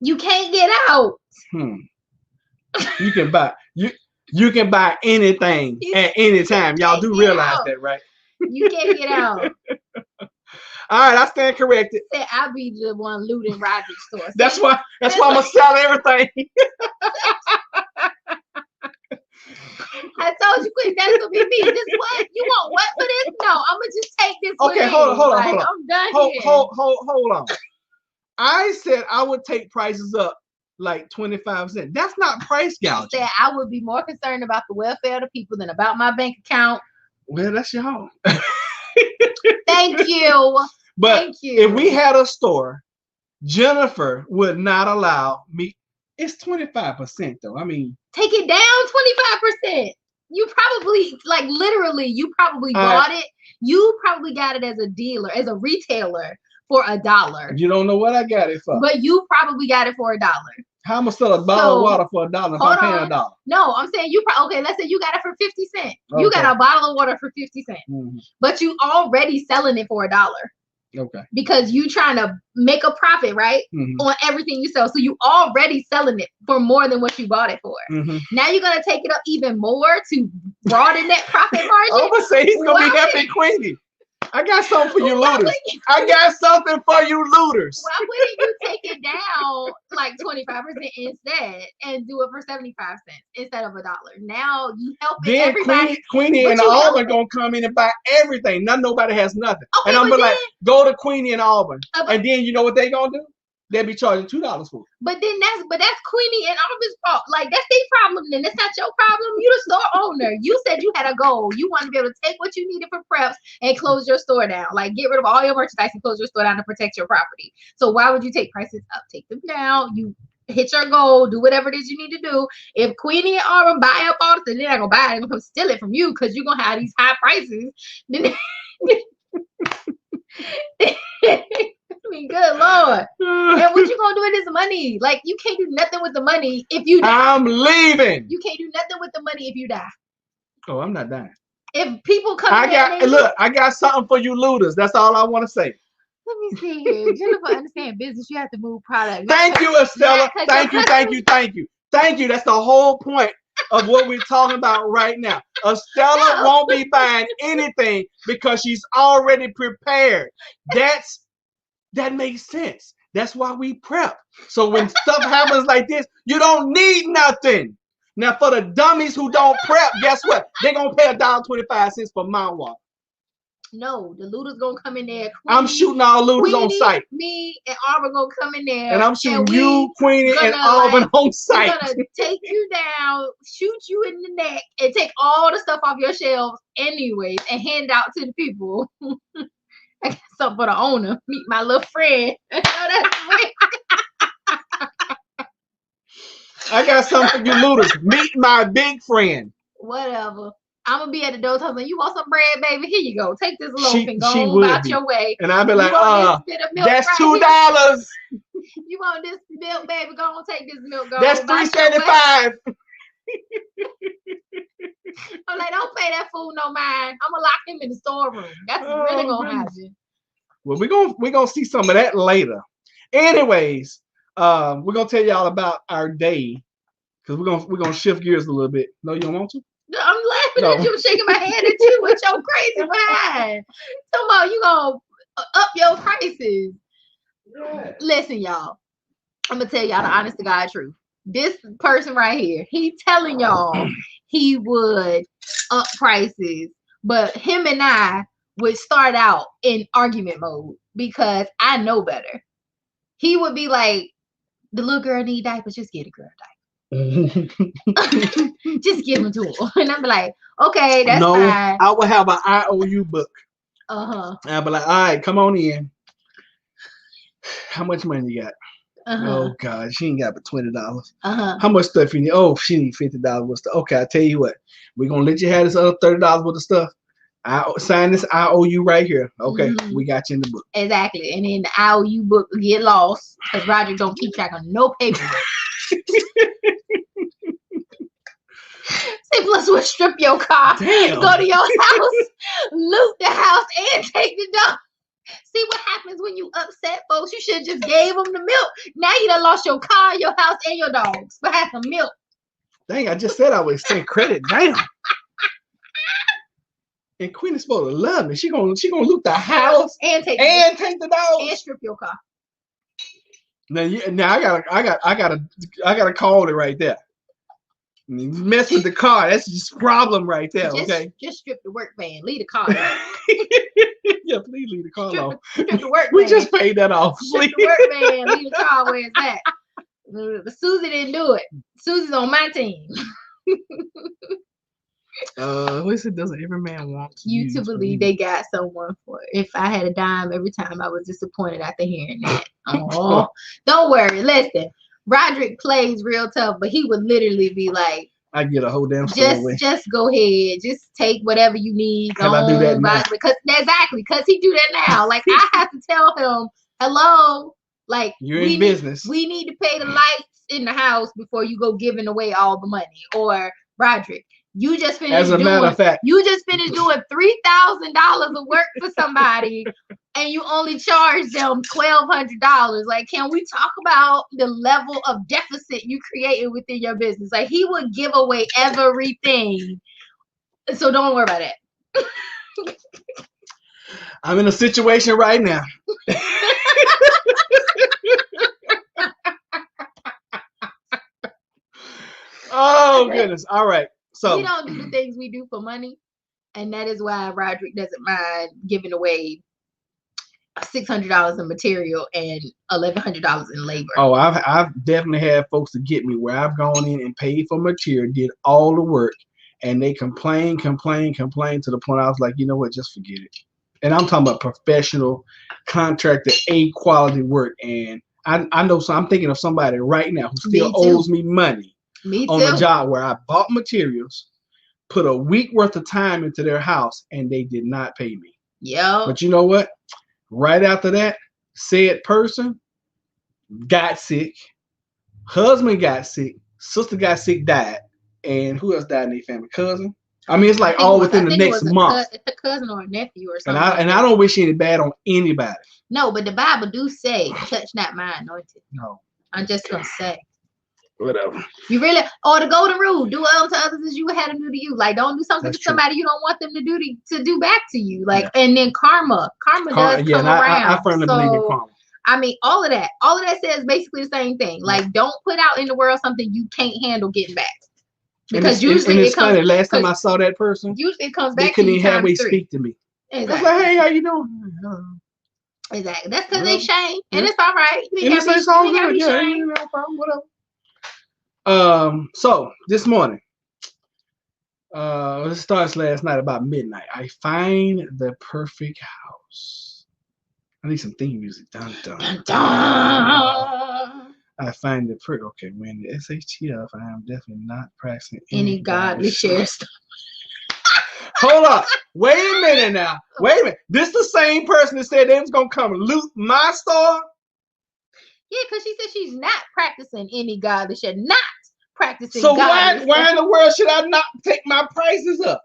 S2: You can't get out.
S1: You can buy you can buy anything at any time. Y'all do realize that, right?
S2: You can't get out.
S1: All right, I stand corrected.
S2: I'll be the one looting Roger's store.
S1: That's why I'm gonna sell everything.
S2: I told you, quick, that's gonna be me. This what? You want what for this? No, I'm gonna just take this.
S1: Okay, hold on.
S2: I'm done here.
S1: Hold on. I said I would take prices up like 25%. That's not price gouging.
S2: I said I would be more concerned about the welfare of the people than about my bank account.
S1: Well, that's y'all.
S2: Thank you.
S1: But
S2: Thank you.
S1: If we had a store, Jennifer would not allow me. It's 25% though. I mean,
S2: take it down 25%. You probably, like literally, you probably bought it. You probably got it as a dealer, as a retailer for $1.
S1: You don't know what I got it for.
S2: But you probably got it for $1.
S1: How am I sell a bottle of water for $1 if I'm paying $1?
S2: No, I'm saying okay, let's say you got it for 50 cents. Okay. You got a bottle of water for 50 cents. But you already selling it for $1.
S1: Okay.
S2: Because you trying to make a profit, right? On everything you sell. So you already selling it for more than what you bought it for. Now you're gonna take it up even more to broaden that profit margin.
S1: I'm gonna say he's gonna be helping Queenie. I got something for you looters. I got something for you looters.
S2: Why wouldn't you take it down like 25% instead and do it for 75 cents instead of $1? Now you helping everybody.
S1: Queenie and Auburn gonna come in and buy everything. Nobody has nothing.
S2: Okay,
S1: and I'm gonna go to Queenie and Auburn. And then you know what they gonna do? They'll be charging $2 for it.
S2: But that's Queenie and Auburn's fault. Like that's their problem. Then that's not your problem. You the store owner. You said you had a goal. You want to be able to take what you needed for preps and close your store down. Like get rid of all your merchandise and close your store down to protect your property. So why would you take prices up? Take them down. You hit your goal. Do whatever it is you need to do. If Queenie and Auburn buy up all this, they're not gonna buy it. They're gonna come steal it from you because you're gonna have these high prices. Then I mean, good Lord. And what you gonna do with this money? Like, you can't do nothing with the money if you die.
S1: I'm leaving.
S2: You can't do nothing with the money if you die.
S1: Oh, I'm not dying.
S2: If people come
S1: I got something for you looters. That's all I want to say.
S2: Let me see here. Jennifer, understand business. You have to move product.
S1: Thank you, Estella. Thank you. That's the whole point of what we're talking about right now. Estella won't be buying anything because she's already prepared. That makes sense. That's why we prep. So when stuff happens like this, you don't need nothing. Now for the dummies who don't prep, guess what? They're gonna pay $1.25 for my water.
S2: No, the looters gonna come in there.
S1: I'm shooting all looters on site.
S2: Me and Auburn gonna come in there.
S1: And I'm shooting you, Queenie, and Auburn on site.
S2: We're gonna take you down, shoot you in the neck, and take all the stuff off your shelves anyways and hand it out to the people. I got something for the owner. Meet my little friend.
S1: I got something for you looters. Meet my big friend.
S2: Whatever. I'm gonna be at the door telling you want some bread, baby. Here you go. Take this loaf and go about your way.
S1: And I'll be like, that's $2.
S2: You want this milk, baby? Go on, take this milk. Go.
S1: That's $3.75.
S2: I'm like, don't pay that fool no mind. I'm gonna lock him in the storeroom. That's really gonna happen.
S1: Well, we're gonna see some of that later. Anyways, we're gonna tell y'all about our day because we're gonna shift gears a little bit. No, you don't want to?
S2: I'm laughing at you, shaking my head at you with your crazy mind. Tomorrow you gonna up your prices. Yeah. Listen, y'all. I'm gonna tell y'all the honest to God truth. This person right here, he telling y'all he would up prices, but him and I would start out in argument mode because I know better. He would be like, the little girl need diapers, just get a girl diaper. Just give them to her. And I'd be like, okay, that's fine.
S1: I would have an IOU book.
S2: Uh-huh.
S1: I'd be like, all right, come on in. How much money you got? Oh God, she ain't got but $20.
S2: Uh-huh.
S1: How much stuff you need? Oh, she need $50 worth of stuff. Okay, I tell you what, we're gonna let you have this other $30 worth of stuff. I sign this IOU right here. Okay, we got you in the book.
S2: Exactly, and then the IOU book will get lost because Roger don't keep track of no paperwork. Say, plus we'll strip your car,
S1: Damn.
S2: go to your house, loot the house, and take the dog. See what happens when you upset folks? You should have just gave them the milk. Now you done lost your car, your house, and your dogs. But have some milk.
S1: Dang, I just said I would extend credit. Damn. And Queen is supposed to love me. She gonna loot the house
S2: and take
S1: the dog
S2: and strip your car.
S1: Now I gotta call it right there. You mess with the car, that's just problem right there. Okay.
S2: Just strip the work van. Leave the car.
S1: Yeah, please leave the car alone.
S2: Strip the work
S1: We
S2: van.
S1: just paid that off.
S2: Strip the work van. Leave the car where it's at. But Susie didn't do it. Susie's on my team.
S1: What it? Doesn't every man want
S2: you to believe they got someone for it? If I had a dime every time I was disappointed after hearing that. Oh, don't worry. Listen, Roderick plays real tough, but he would literally be like,
S1: I get a whole damn
S2: just go ahead, just take whatever you need.
S1: Can I do that now?
S2: Because he do that now. Like I have to tell him, hello, like
S1: you're in business.
S2: We need to pay the lights in the house before you go giving away all the money. Or Roderick, you just finished.
S1: As a matter of fact,
S2: you just finished doing $3,000 of work for somebody, and you only charge them $1,200. Like, can we talk about the level of deficit you created within your business? Like, he would give away everything. So don't worry about it.
S1: I'm in a situation right now. Oh goodness! All right. So
S2: we don't do the things we do for money, and that is why Roderick doesn't mind giving away $600 in material and $1,100 in labor.
S1: Oh, I've definitely had folks to get me where I've gone in and paid for material, did all the work, and they complain to the point I was like, you know what, just forget it. And I'm talking about professional, contractor, A quality work. And I know, so I'm thinking of somebody right now who still owes me money. On a job where I bought materials, put a week worth of time into their house, and they did not pay me.
S2: Yeah.
S1: But you know what? Right after that, said person got sick, husband got sick, sister got sick, died, and who else died in their family? Cousin. I mean, it's like all within the next month.
S2: It's a cousin or a nephew or something.
S1: And I don't wish any bad on anybody.
S2: No, but the Bible do say, "Touch not my anointed."
S1: No.
S2: I'm just gonna say.
S1: Whatever.
S2: You really, or the golden rule: do unto others as you would have them do to you. Like, don't do something to somebody you don't want them to do back to you. Like, and then karma does come around.
S1: I firmly believe in karma.
S2: I mean, all of that says basically the same thing. Like, don't put out in the world something you can't handle getting back. Because usually
S1: it's funny. Last time I saw that person,
S2: usually it comes back.
S1: They couldn't even have way speak to me.
S2: Exactly.
S1: I was like, hey, how you doing?
S2: Exactly. That's because they shame, and it's all right.
S1: It's all good. Yeah, no problem. Whatever. So this morning, it starts last night about midnight. I find the perfect house. I need some theme music. Dun, dun, dun, dun. I find the perfect. Okay, when the SHTF, I am definitely not practicing
S2: any godly share stuff.
S1: Hold up. Wait a minute now. Wait a minute. This the same person that said they was gonna come loot my store?
S2: Yeah, because she said she's not practicing any godly share. Not practicing.
S1: So why in the world should I not take my prices up?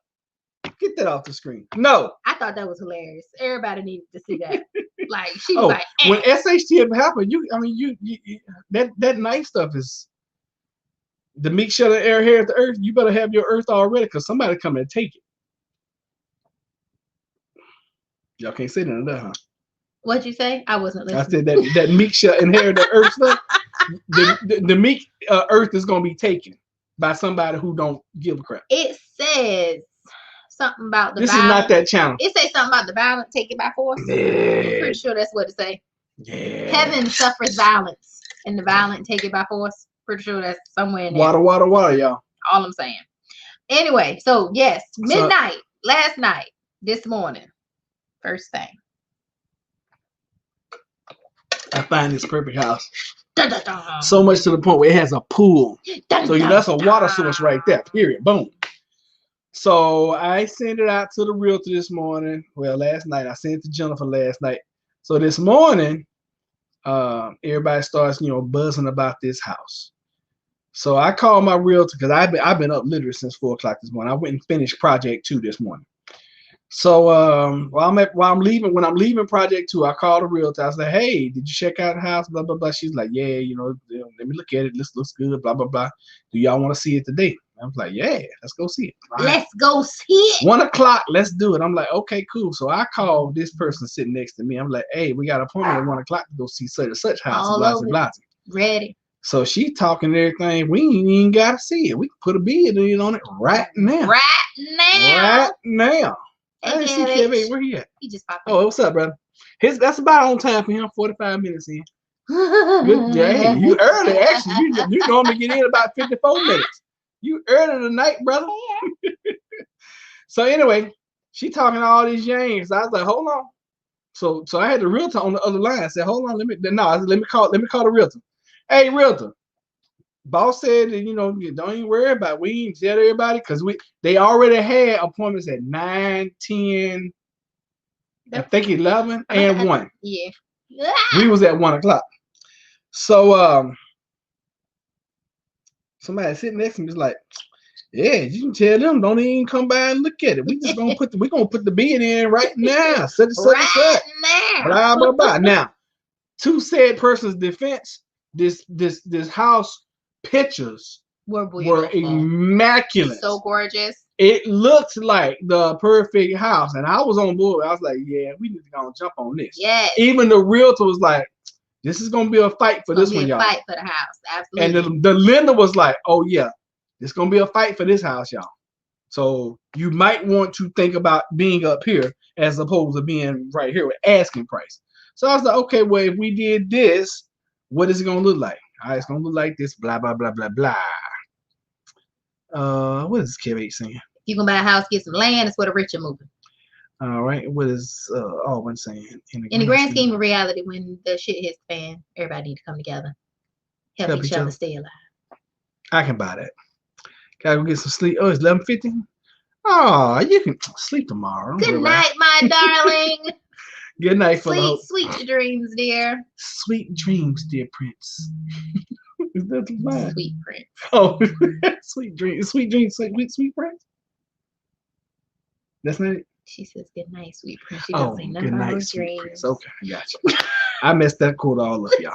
S1: Get that off the screen. No.
S2: I thought that was hilarious. Everybody needed to see that. Like, she was like,
S1: when SHTF happened, that nice stuff is the meek shall the air here at the earth. You better have your earth already, because somebody come and take it. Y'all can't say none of that, huh?
S2: What'd you say? I wasn't listening.
S1: I said that meek shall inherit the earth stuff. The meek earth is gonna be taken by somebody who don't give a crap.
S2: It says something about the
S1: this
S2: violent.
S1: Is not that channel.
S2: It says something about the violent take it by force.
S1: Yeah.
S2: I'm pretty sure that's what it say.
S1: Yeah.
S2: Heaven suffers violence, and the violent take it by force. Pretty sure that's somewhere in there.
S1: Water, y'all.
S2: All I'm saying. Anyway, so yes, midnight, last night, this morning, first thing.
S1: I find this perfect house.
S2: Dun, dun, dun.
S1: So much to the point where it has a pool.
S2: Dun,
S1: So
S2: dun,
S1: that's a water
S2: dun.
S1: source right there. Period. Boom. So I sent it out to the realtor this morning. Well, last night I sent it to Jennifer last night. So this morning, everybody starts, buzzing about this house. So I called my realtor because I've been up literally since 4:00 this morning. I went and finished project 2 this morning. So when I'm leaving project 2, I called the realtor. I was like, hey, did you check out the house? Blah blah blah. She's like, yeah, let me look at it. This looks good. Blah blah blah. Do y'all want to see it today? I was like, yeah, let's go see it.
S2: Let's go see it.
S1: 1:00, let's do it. I'm like, okay, cool. So I called this person sitting next to me. I'm like, hey, we got an appointment at 1:00 to go see such and such house.
S2: All
S1: Blah
S2: over.
S1: blah.
S2: Ready.
S1: So she talking everything. We ain't even gotta see it. We can put a bid in on it right now.
S2: Right now.
S1: I didn't see Kevin. Where he at?
S2: He just popped in.
S1: Oh, what's up, brother? That's about on time for him. 45 minutes in. Good day. You early, actually. You normally get in about 54 minutes. You early tonight, brother. So anyway, she talking all these yanks. I was like, hold on. So I had the realtor on the other line. I said, hold on, let me call the realtor. Hey, realtor. Boss said that, don't even worry about it. We ain't tell everybody because they already had appointments at 9, 10, I think 11 and 1.
S2: Yeah.
S1: We was at 1:00. So somebody sitting next to me was like, yeah, you can tell them don't even come by and look at it. We just gonna put the bid in right now. Such and such.
S2: Now.
S1: Blah blah blah. Now, to said person's defense, this house pictures were immaculate.
S2: So gorgeous.
S1: It looked like the perfect house, and I was on board. I was like, yeah, we need to go and jump on this.
S2: Yeah.
S1: Even the realtor was like, this is gonna be a fight for this one, y'all.
S2: Fight for the house, absolutely.
S1: And the lender was like, oh yeah, it's gonna be a fight for this house, y'all. So you might want to think about being up here as opposed to being right here with asking price. So I was like, okay, well, if we did this, what is it gonna look like? All right, it's gonna look like this, blah blah blah blah blah. What is Kev saying?
S2: You can buy a house, get some land. It's where the rich are moving.
S1: All right, what is Alwyn saying?
S2: In the grand scheme of reality, when the shit hits the fan, everybody need to come together, help each other stay alive.
S1: I can buy that. Gotta go get some sleep. Oh, it's 11:50. Oh, you can sleep tomorrow.
S2: Good night, my darling.
S1: Good night,
S2: sweet dreams, dear.
S1: Sweet dreams, dear Prince. Is that the line?
S2: Sweet Prince.
S1: Oh, sweet dreams, sweet Prince. That's not it.
S2: She says good night, sweet Prince. She doesn't say nothing about her dreams. Prince.
S1: Okay, I got you. I messed that quote all up, y'all.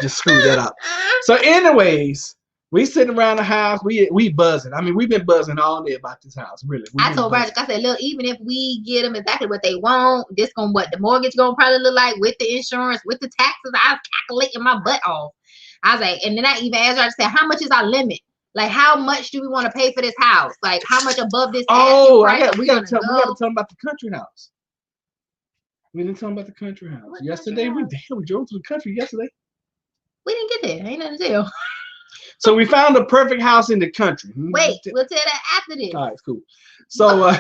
S1: Just screwed that up. So, anyways, we sitting around the house. We buzzing. I mean, we've been buzzing all day about this house. Really.
S2: I told Roger, I said, look, even if we get them exactly what they want, this gonna what the mortgage gonna probably look like with the insurance, with the taxes. I was calculating my butt off. I was like, and then I even asked her, I said, how much is our limit? Like, how much do we want to pay for this house? Like, how much above this?
S1: Oh, we gotta tell them about the country house. We didn't tell them about the country house. Yesterday, we drove to the country yesterday.
S2: We didn't get there. Ain't nothing to tell.
S1: So we found the perfect house in the country.
S2: Wait, we'll tell that after this.
S1: All right, cool. So,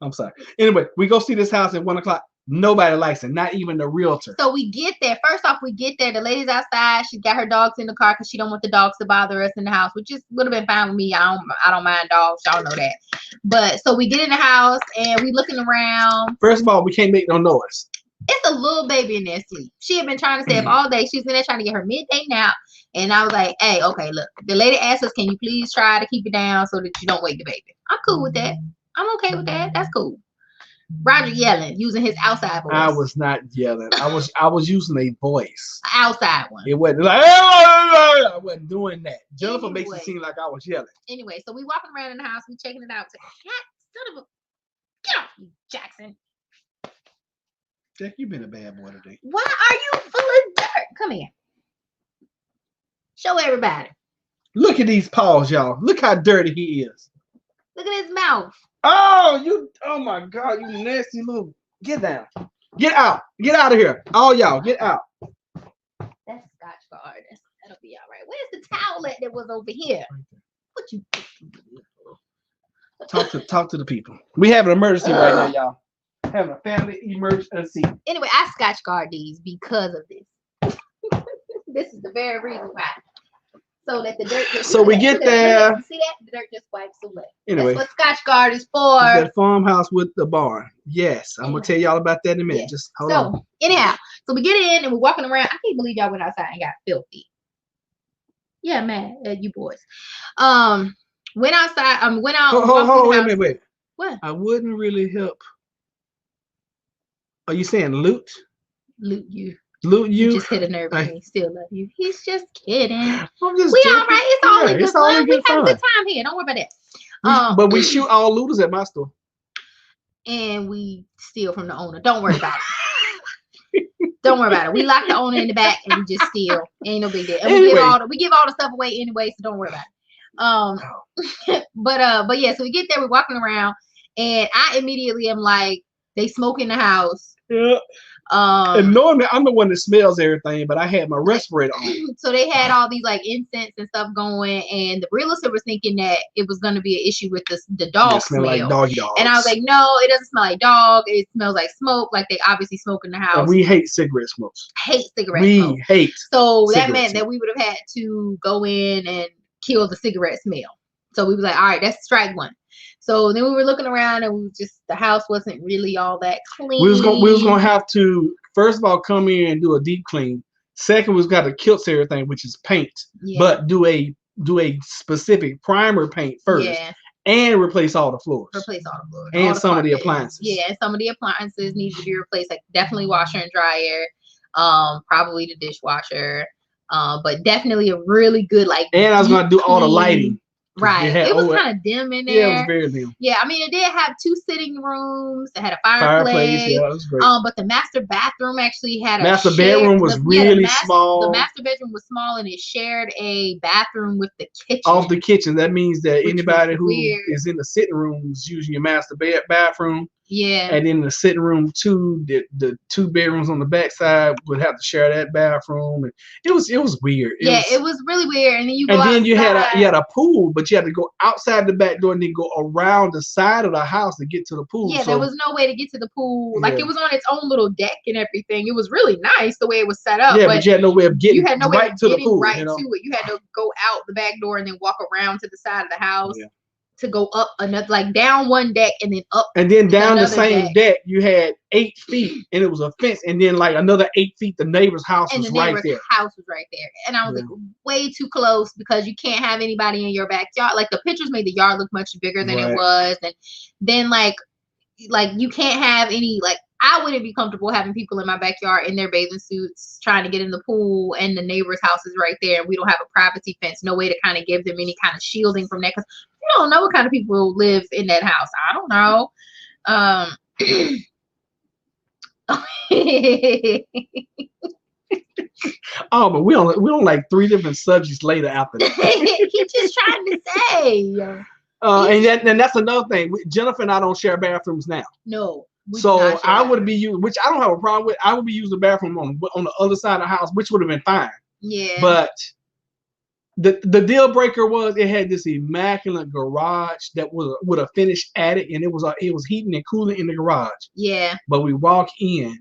S1: I'm sorry. Anyway, we go see this house at 1:00. Nobody likes it, not even the realtor.
S2: So we get there. First off, we get there. The lady's outside. She's got her dogs in the car because she don't want the dogs to bother us in the house, which would have been fine with me. I don't mind dogs. Y'all know that. But so we get in the house and we looking around.
S1: First of all, we can't make no noise.
S2: It's a little baby in there asleep. She had been trying to stay up all day. She's in there trying to get her midday nap. And I was like, hey, okay, look. The lady asked us, can you please try to keep it down so that you don't wake the baby? I'm cool with that. I'm okay with that. That's cool. Roger yelling, using his outside voice.
S1: I was not yelling. I was using a voice.
S2: Outside one.
S1: It wasn't like, I wasn't doing that. Jennifer makes it seem like I was yelling.
S2: Anyway, so we walking around in the house, we checking it out. Get off you, Jackson.
S1: Jack, you've been a bad boy today.
S2: Why are you full of dirt? Come here. Show everybody.
S1: Look at these paws, y'all. Look how dirty he is.
S2: Look at his mouth.
S1: Oh my God, you nasty little. Get down. Get out. Get out of here. All y'all, get out.
S2: That's Scotch Guard. That'll be all right. Where's the towelette that was over here? What you
S1: talk to the people. We have an emergency right now, y'all. Having a family emergency.
S2: Anyway, I Scotch Guard these because of this. This is the very reason why. So that the dirt just
S1: so we get there.
S2: See that? The dirt just wipes away.
S1: Anyway,
S2: that's what Scotch Guard is for.
S1: It's that farmhouse with the barn. Yes, I'm gonna tell y'all about that in a minute. Yeah. Just hold on.
S2: Anyhow, so we get in and we're walking around. I can't believe y'all went outside and got filthy. Yeah, man, you boys. Went outside. Went out.
S1: Hold on, wait.
S2: What?
S1: I wouldn't really help. Are you saying loot?
S2: Loot you.
S1: Loot you?
S2: You just hit a nerve with me. Still love you. He's just kidding.
S1: I'm just
S2: we all right. It's all good fun. We have a good time here. Don't worry about that.
S1: But we shoot all looters at my store.
S2: And we steal from the owner. Don't worry about it. Don't worry about it. We lock the owner in the back and we just steal. Ain't no big deal. And anyway. we give all the stuff away anyway, so don't worry about it. But yeah, so we get there, we're walking around, and I immediately am like, they smoke in the house.
S1: Yeah. And normally I'm the one that smells everything, but I had my respirator on.
S2: So they had all these like incense and stuff going, and the realtor was thinking that it was going to be an issue with the dog smell.
S1: Like doggy dogs.
S2: And I was like, no, it doesn't smell like dog. It smells like smoke. Like they obviously smoke in the house.
S1: And we hate cigarette smokes.
S2: Smoke.
S1: Hate.
S2: So that meant that we would have had to go in and kill the cigarette smell. So we was like, all right, that's strike one. So then we were looking around, and the house wasn't really all that clean.
S1: We was gonna have to first of all come in and do a deep clean. Second, we've got to kilt everything, which is paint, but do a specific primer paint first, and replace all the floors. And some of the appliances.
S2: Yeah, and some of the appliances need to be replaced. Like definitely washer and dryer, probably the dishwasher, but definitely a really good like.
S1: And I was gonna do all the lighting.
S2: Right. It was kind of dim in there.
S1: Yeah, it was very dim.
S2: Yeah, I mean, it did have 2 sitting rooms. It had a fireplace.
S1: Yeah, it was great.
S2: But the master bathroom actually had
S1: bedroom was really small.
S2: The master bedroom was small, and it shared a bathroom with the kitchen.
S1: Off the kitchen. That means that anybody who is in the sitting room is using your master bathroom.
S2: Yeah.
S1: And in the sitting room too, the 2 bedrooms on the backside would have to share that bathroom, and it was weird.
S2: It was really weird. And then
S1: you had a pool, but you had to go outside the back door and then go around the side of the house to get to the pool.
S2: Yeah, there was no way to get to the pool. Like it was on its own little deck and everything. It was really nice the way it was set up.
S1: Yeah, but you had no way of getting right to the pool.
S2: Right to it. You had to go out the back door and then walk around to the side of the house. Yeah. To go up another, like down one deck and then up,
S1: and then down the same deck you had 8 feet, and it was a fence, and then like another 8 feet the neighbor's house was right there.
S2: And I was like, way too close, because you can't have anybody in your backyard. Like the pictures made the yard look much bigger than it was, and then like you can't have any like. I wouldn't be comfortable having people in my backyard in their bathing suits trying to get in the pool, and the neighbor's house is right there, and we don't have a privacy fence, no way to kind of give them any kind of shielding from that, because you don't know what kind of people live in that house. I don't know.
S1: Oh, but we on like 3 different subjects later after that.
S2: He's just trying to say.
S1: And that's another thing. Jennifer and I don't share bathrooms now.
S2: No.
S1: So I would be using, which I don't have a problem with. I would be using the bathroom on the other side of the house, which would have been fine.
S2: Yeah.
S1: But the deal breaker was it had this immaculate garage that was with a finished attic, and it was heating and cooling in the garage.
S2: Yeah.
S1: But we walk in.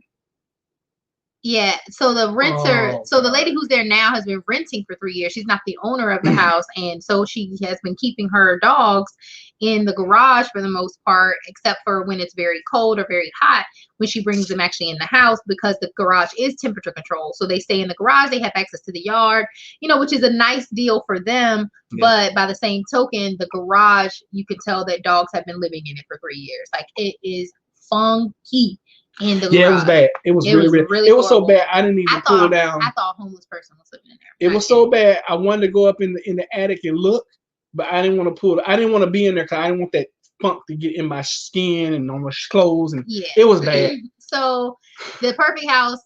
S2: Yeah, so the renter, the lady who's there now has been renting for 3 years. She's not the owner of the house, and so she has been keeping her dogs in the garage for the most part, except for when it's very cold or very hot, when she brings them actually in the house, because the garage is temperature controlled. So they stay in the garage, they have access to the yard, which is a nice deal for them. Yeah. But by the same token, the garage, you can tell that dogs have been living in it for 3 years. Like, it is funky. In the garage.
S1: It was bad. It was really it was so bad I didn't even pull it down.
S2: I thought a homeless person was living in there.
S1: It was so bad I wanted to go up in the attic and look, but I didn't want to pull it. I didn't want to be in there because I didn't want that funk to get in my skin and on my clothes, and it was bad.
S2: So the perfect house,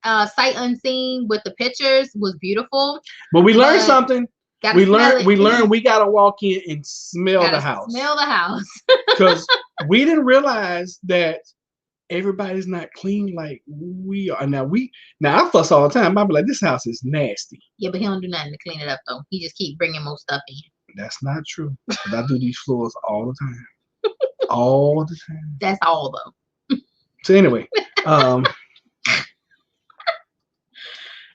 S2: sight unseen with the pictures, was beautiful.
S1: But we learned something. We learned we gotta walk in and smell the house.
S2: Smell the house.
S1: Because we didn't realize that everybody's not clean like we are. Now I fuss all the time. I be like, this house is nasty.
S2: Yeah, but he don't do nothing to clean it up though. He just keep bringing more stuff in.
S1: That's not true. But I do these floors all the time. All the time.
S2: That's all though.
S1: So anyway,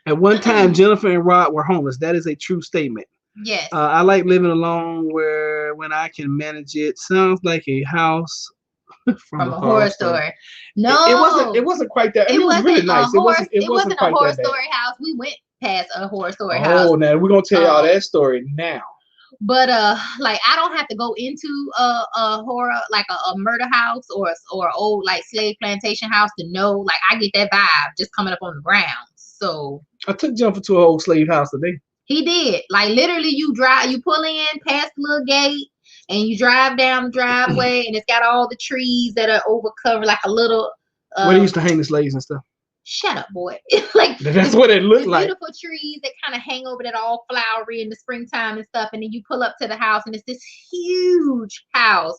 S1: At one time, Jennifer and Rod were homeless. That is a true statement.
S2: Yes.
S1: I like living alone when I can manage it. Sounds like a house from a horror story.
S2: No,
S1: it wasn't quite that.
S2: It
S1: was really nice. It wasn't
S2: a horror
S1: that bad.
S2: story house. We went past a horror story house.
S1: Oh, now we're gonna tell y'all that story now.
S2: But like I don't have to go into a horror, like a murder house or old like slave plantation house to know. Like I get that vibe just coming up on the ground. So
S1: I took Jennifer to an old slave house today.
S2: He did. Like literally, you pull in past the little gate, and you drive down the driveway, and it's got all the trees that are over covered, like a little.
S1: Where they used to hang the slaves and stuff.
S2: Shut up, boy. Like
S1: that's what it looked like.
S2: Beautiful trees that kind of hang over that, all flowery in the springtime and stuff. And then you pull up to the house, and it's this huge house.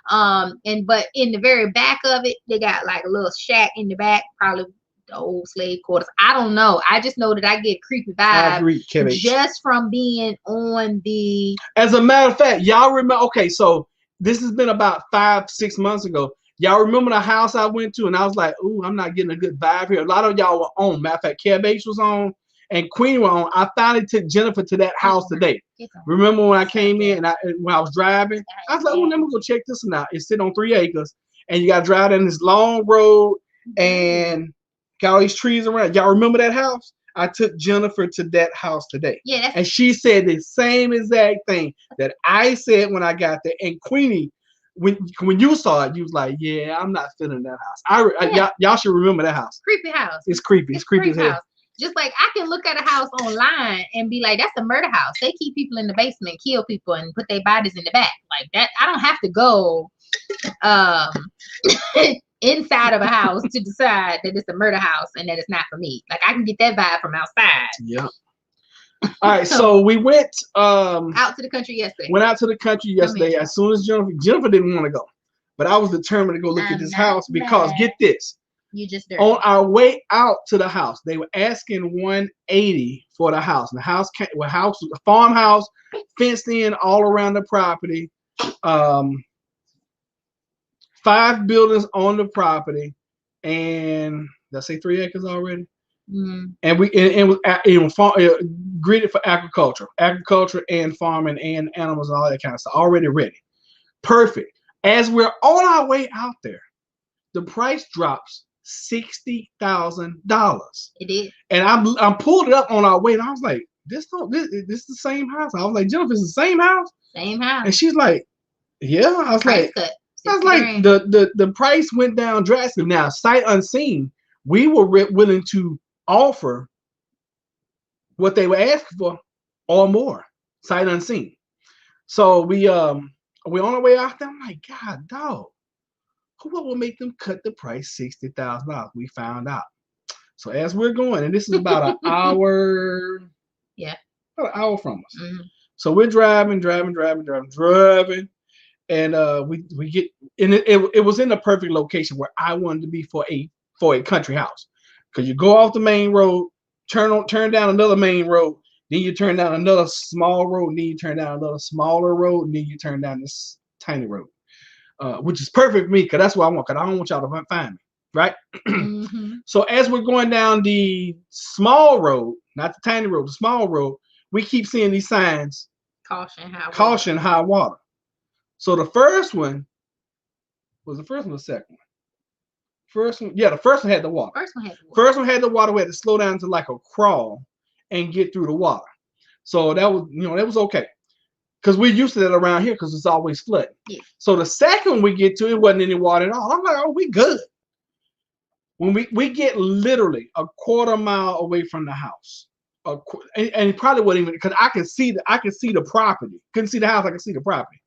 S2: But in the very back of it, they got like a little shack in the back, probably the old slave quarters. I don't know. I just know that I get creepy vibes. I agree, just from being on the.
S1: As a matter of fact, y'all remember? Okay, so this has been about 5-6 months ago. Y'all remember the house I went to, and I was like, "Ooh, I'm not getting a good vibe here." A lot of y'all were on. Matter of fact, Kev H was on, and Queen were on. I finally took Jennifer to that house today. Remember when I came in and when I was driving, I was like, "Oh, let me go check this one out." It's sitting on 3 acres, and you got to drive down this long road, and got all these trees around. Y'all remember that house? I took Jennifer to that house today.
S2: Yeah,
S1: and she said the same exact thing that I said when I got there. And Queenie, when you saw it, you was like, "Yeah, I'm not feeling that house." Y'all should remember that house.
S2: Creepy house.
S1: It's creepy. It's creepy as hell.
S2: Just like I can look at a house online and be like, "That's a murder house. They keep people in the basement, kill people, and put their bodies in the back." Like that. I don't have to go inside of a house to decide that it's a murder house and that it's not for me. Like I can get that vibe from outside.
S1: Yeah. All right, so we went
S2: out to the country yesterday.
S1: Went out to the country yesterday. As soon as Jennifer didn't want to go, but I was determined to go look at this house because get this.
S2: You just
S1: on our way out to the house, they were asking $180 for the house. And the house was a farmhouse, fenced in all around the property. 5 buildings on the property, and did I say 3 acres already? Mm-hmm. And it was gridded for agriculture and farming and animals and all that kind of stuff. Already ready, perfect. As we're on our way out there, the price drops $60,000.
S2: It did.
S1: And I pulled it up on our way, and I was like, "This is the same house." I was like, "Jennifer, it's the same house."
S2: Same house.
S1: And she's like, "Yeah." I was like, the price went down drastically. Now, sight unseen, we were willing to offer what they were asking for or more, sight unseen. So we on our way out there. I'm like, "God, dog, what will make them cut the price $60,000?" We found out. So as we're going, and this is about an hour, about an hour from us. Mm-hmm. So we're driving, and we get, and it was in the perfect location where I wanted to be for a country house, because you go off the main road, turn down another main road, then you turn down another small road, and then you turn down another smaller road, and then you turn down this tiny road, which is perfect for me, because that's what I want, because I don't want y'all to find me, right? Mm-hmm. So as we're going down the small road, not the tiny road, the small road, we keep seeing these signs: caution, high water. So the first one was the first one or the second one? The first one had the water. First one had the water. We had to slow down to like a crawl and get through the water. So that was okay, because we're used to that around here, because it's always flooding. Yeah. So the second one we get to, it wasn't any water at all. I'm like, "Oh, we good." When we get literally a quarter mile away from the house, and it probably wasn't even, because I could see the property. Couldn't see the house. I could see the property.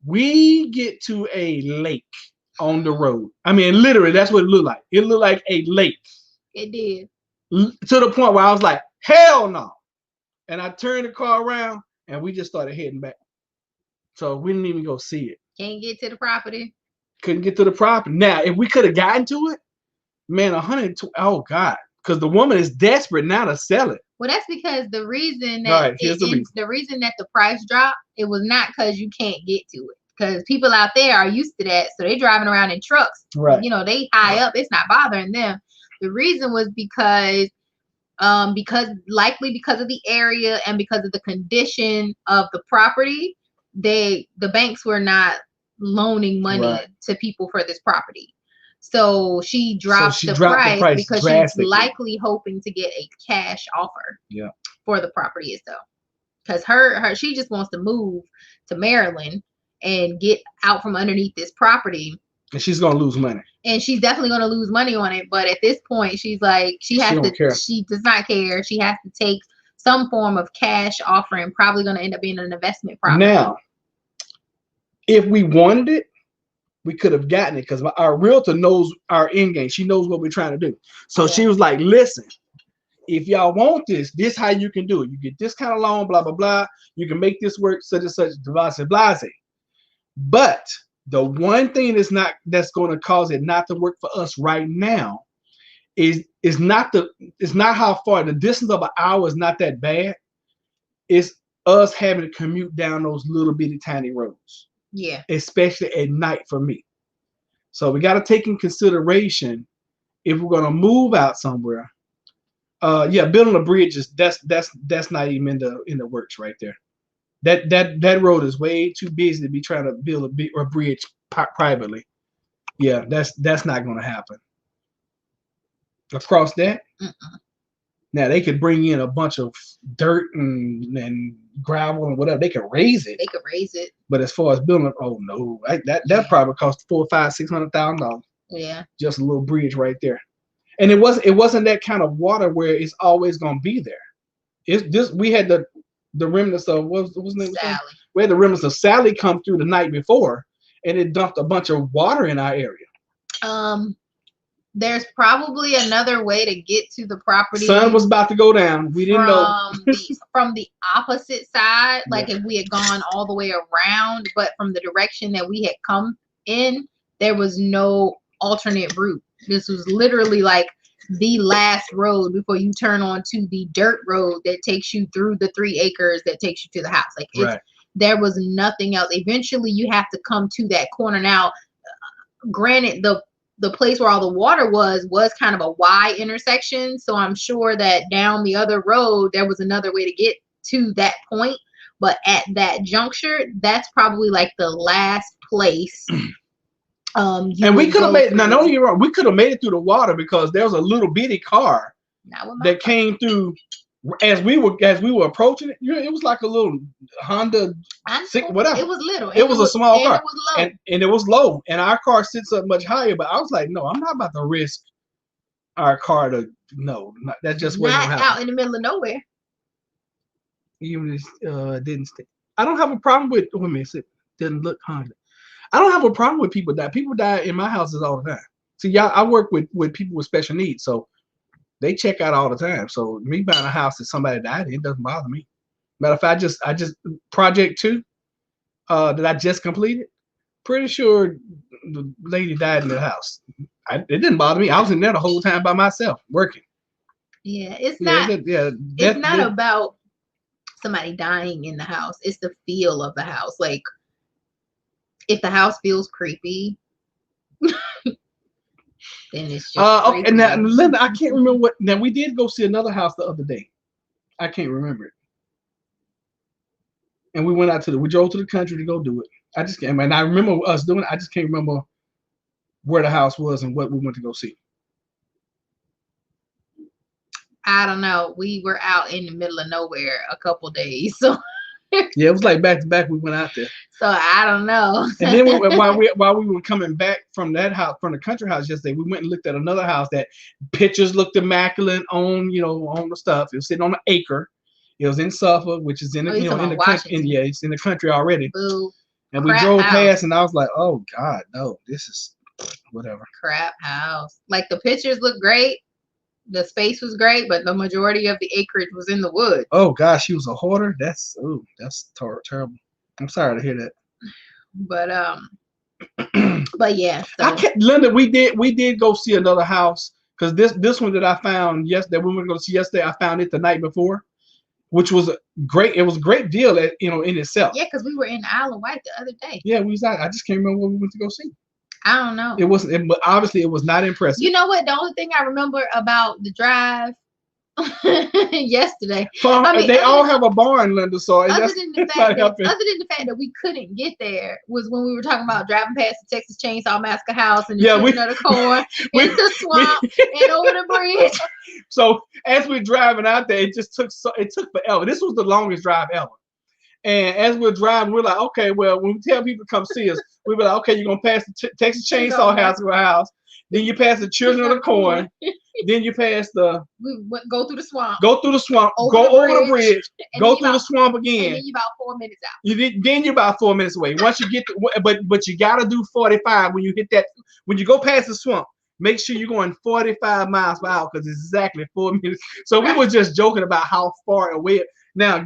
S1: We get to a lake on the road. I mean, literally, that's what it looked like. It looked like a lake.
S2: It did.
S1: To the point where I was like, "Hell no!" And I turned the car around, and we just started heading back. So we didn't even go see it.
S2: Can't get to the property.
S1: Couldn't get to the property. Now, if we could have gotten to it, man, 120. Oh God, because the woman is desperate now to sell it.
S2: Well, that's because the reason that the reason that the price dropped, it was not because you can't get to it. Because people out there are used to that, so they're driving around in trucks. Right. They high up. It's not bothering them. The reason was because because of the area and because of the condition of the property, the banks were not loaning money to people for this property. So she dropped the price because she's likely hoping to get a cash offer for the property itself. Because she just wants to move to Maryland and get out from underneath this property.
S1: And she's gonna lose money.
S2: And she's definitely gonna lose money on it. But at this point, she's like, she does not care. She has to take some form of cash offer and probably gonna end up being an investment property.
S1: Now, if we wanted it, we could have gotten it because our realtor knows our end game. She knows what we're trying to do. So she was like, listen, if y'all want this how you can do it. You get this kind of loan, blah, blah, blah. You can make this work, such and such, blase. But the one thing that's going to cause it not to work for us right now is not how far. The distance of an hour is not that bad. It's us having to commute down those little bitty tiny roads.
S2: Yeah.
S1: Especially at night for me. So we got to take in consideration if we're going to move out somewhere. Building a bridge is that's not even in the works right there. That road is way too busy to be trying to build a bridge privately. Yeah, that's not going to happen. Across that. Now they could bring in a bunch of dirt and gravel and whatever. They could raise it. But as far as building, oh no, that probably cost $400,000-$600,000.
S2: Yeah.
S1: Just a little bridge right there. And it wasn't that kind of water where it's always gonna be there. It's just we had the remnants of what's the name?
S2: Sally.
S1: We had the remnants of Sally come through the night before, and it dumped a bunch of water in our area.
S2: There's probably another way to get to the property.
S1: Sun was about to go down. We didn't know.
S2: From the opposite side, like if we had gone all the way around, but from the direction that we had come in, there was no alternate route. This was literally like the last road before you turn onto the dirt road that takes you through the 3 acres that takes you to the house. Like there was nothing else. Eventually, you have to come to that corner. Now, granted, the place where all the water was kind of a Y intersection. So I'm sure that down the other road, there was another way to get to that point. But at that juncture, that's probably like the last place.
S1: And we could have made, now don't get me wrong, we could have made it through the water because there was a little bitty car that came through as we were approaching it. It was like a little Honda, whatever.
S2: It was little.
S1: It was a small car.
S2: It was low.
S1: And it was low. And our car sits up much higher. But I was like, no, I'm not about to risk our car to, that just wasn't
S2: not out in the middle of nowhere.
S1: Even if didn't stay. I don't have a problem with women. It didn't look Honda. I don't have a problem with people die. People die in my houses all the time. See, y'all, I work with people with special needs, so they check out all the time. So me buying a house that somebody died in, it doesn't bother me. Matter of fact, I just project 2 that I just completed. Pretty sure the lady died in the house. It didn't bother me. I was in there the whole time by myself working.
S2: Yeah, it's not about somebody dying in the house. It's the feel of the house. Like, if the house feels creepy, then it's just creepy.
S1: And now, Linda, I can't remember what. Now we did go see another house the other day. I can't remember it. And we went we drove to the country to go do it. I just can't. And I remember us doing it. I just can't remember where the house was and what we went to go see.
S2: I don't know. We were out in the middle of nowhere a couple days, so.
S1: Yeah, it was like back to back. We went out there.
S2: So I don't know.
S1: And then while we were coming back from that house, from the country house yesterday, we went and looked at another house that pictures looked immaculate on the stuff. It was sitting on an acre. It was in Suffolk, which is in the in the country. And yeah, it's in the country already.
S2: Boo.
S1: And we drove past, and I was like, oh God, no, this is whatever.
S2: Crap house. Like the pictures look great. The space was great, but the majority of the acreage was in the woods.
S1: Oh gosh, she was a hoarder. That's terrible. I'm sorry to hear that.
S2: But yeah. So.
S1: Linda, we did go see another house because this one that I found yesterday, we were going to see yesterday. I found it the night before, which was great. It was a great deal, in itself.
S2: Yeah, because we were in Isle of Wight the other day.
S1: Yeah, we was out. I just can't remember what we went to go see.
S2: I don't know.
S1: It wasn't, but obviously it was not impressive.
S2: You know what? The only thing I remember about the drive yesterday.
S1: They all have a barn, Linda. So
S2: other than the fact that we couldn't get there was when we were talking about driving past the Texas Chainsaw Massacre house and the children of the corn into the swamp and over the bridge.
S1: So as we're driving out there, it took forever. This was the longest drive ever. And as we're driving, we're like, okay, well, when we tell people to come see us, we be like, okay, you're gonna pass the Texas Chainsaw house. Then you pass the Children of the Corn. Then you pass
S2: go through the swamp.
S1: Go through the swamp. Go over the bridge. Go through the swamp again.
S2: And then you're about 4 minutes out.
S1: Then you're about 4 minutes away. Once you get but you gotta do 45 when you hit that. When you go past the swamp, make sure you're going 45 miles per hour because it's exactly 4 minutes. So we were just joking about how far away. Now,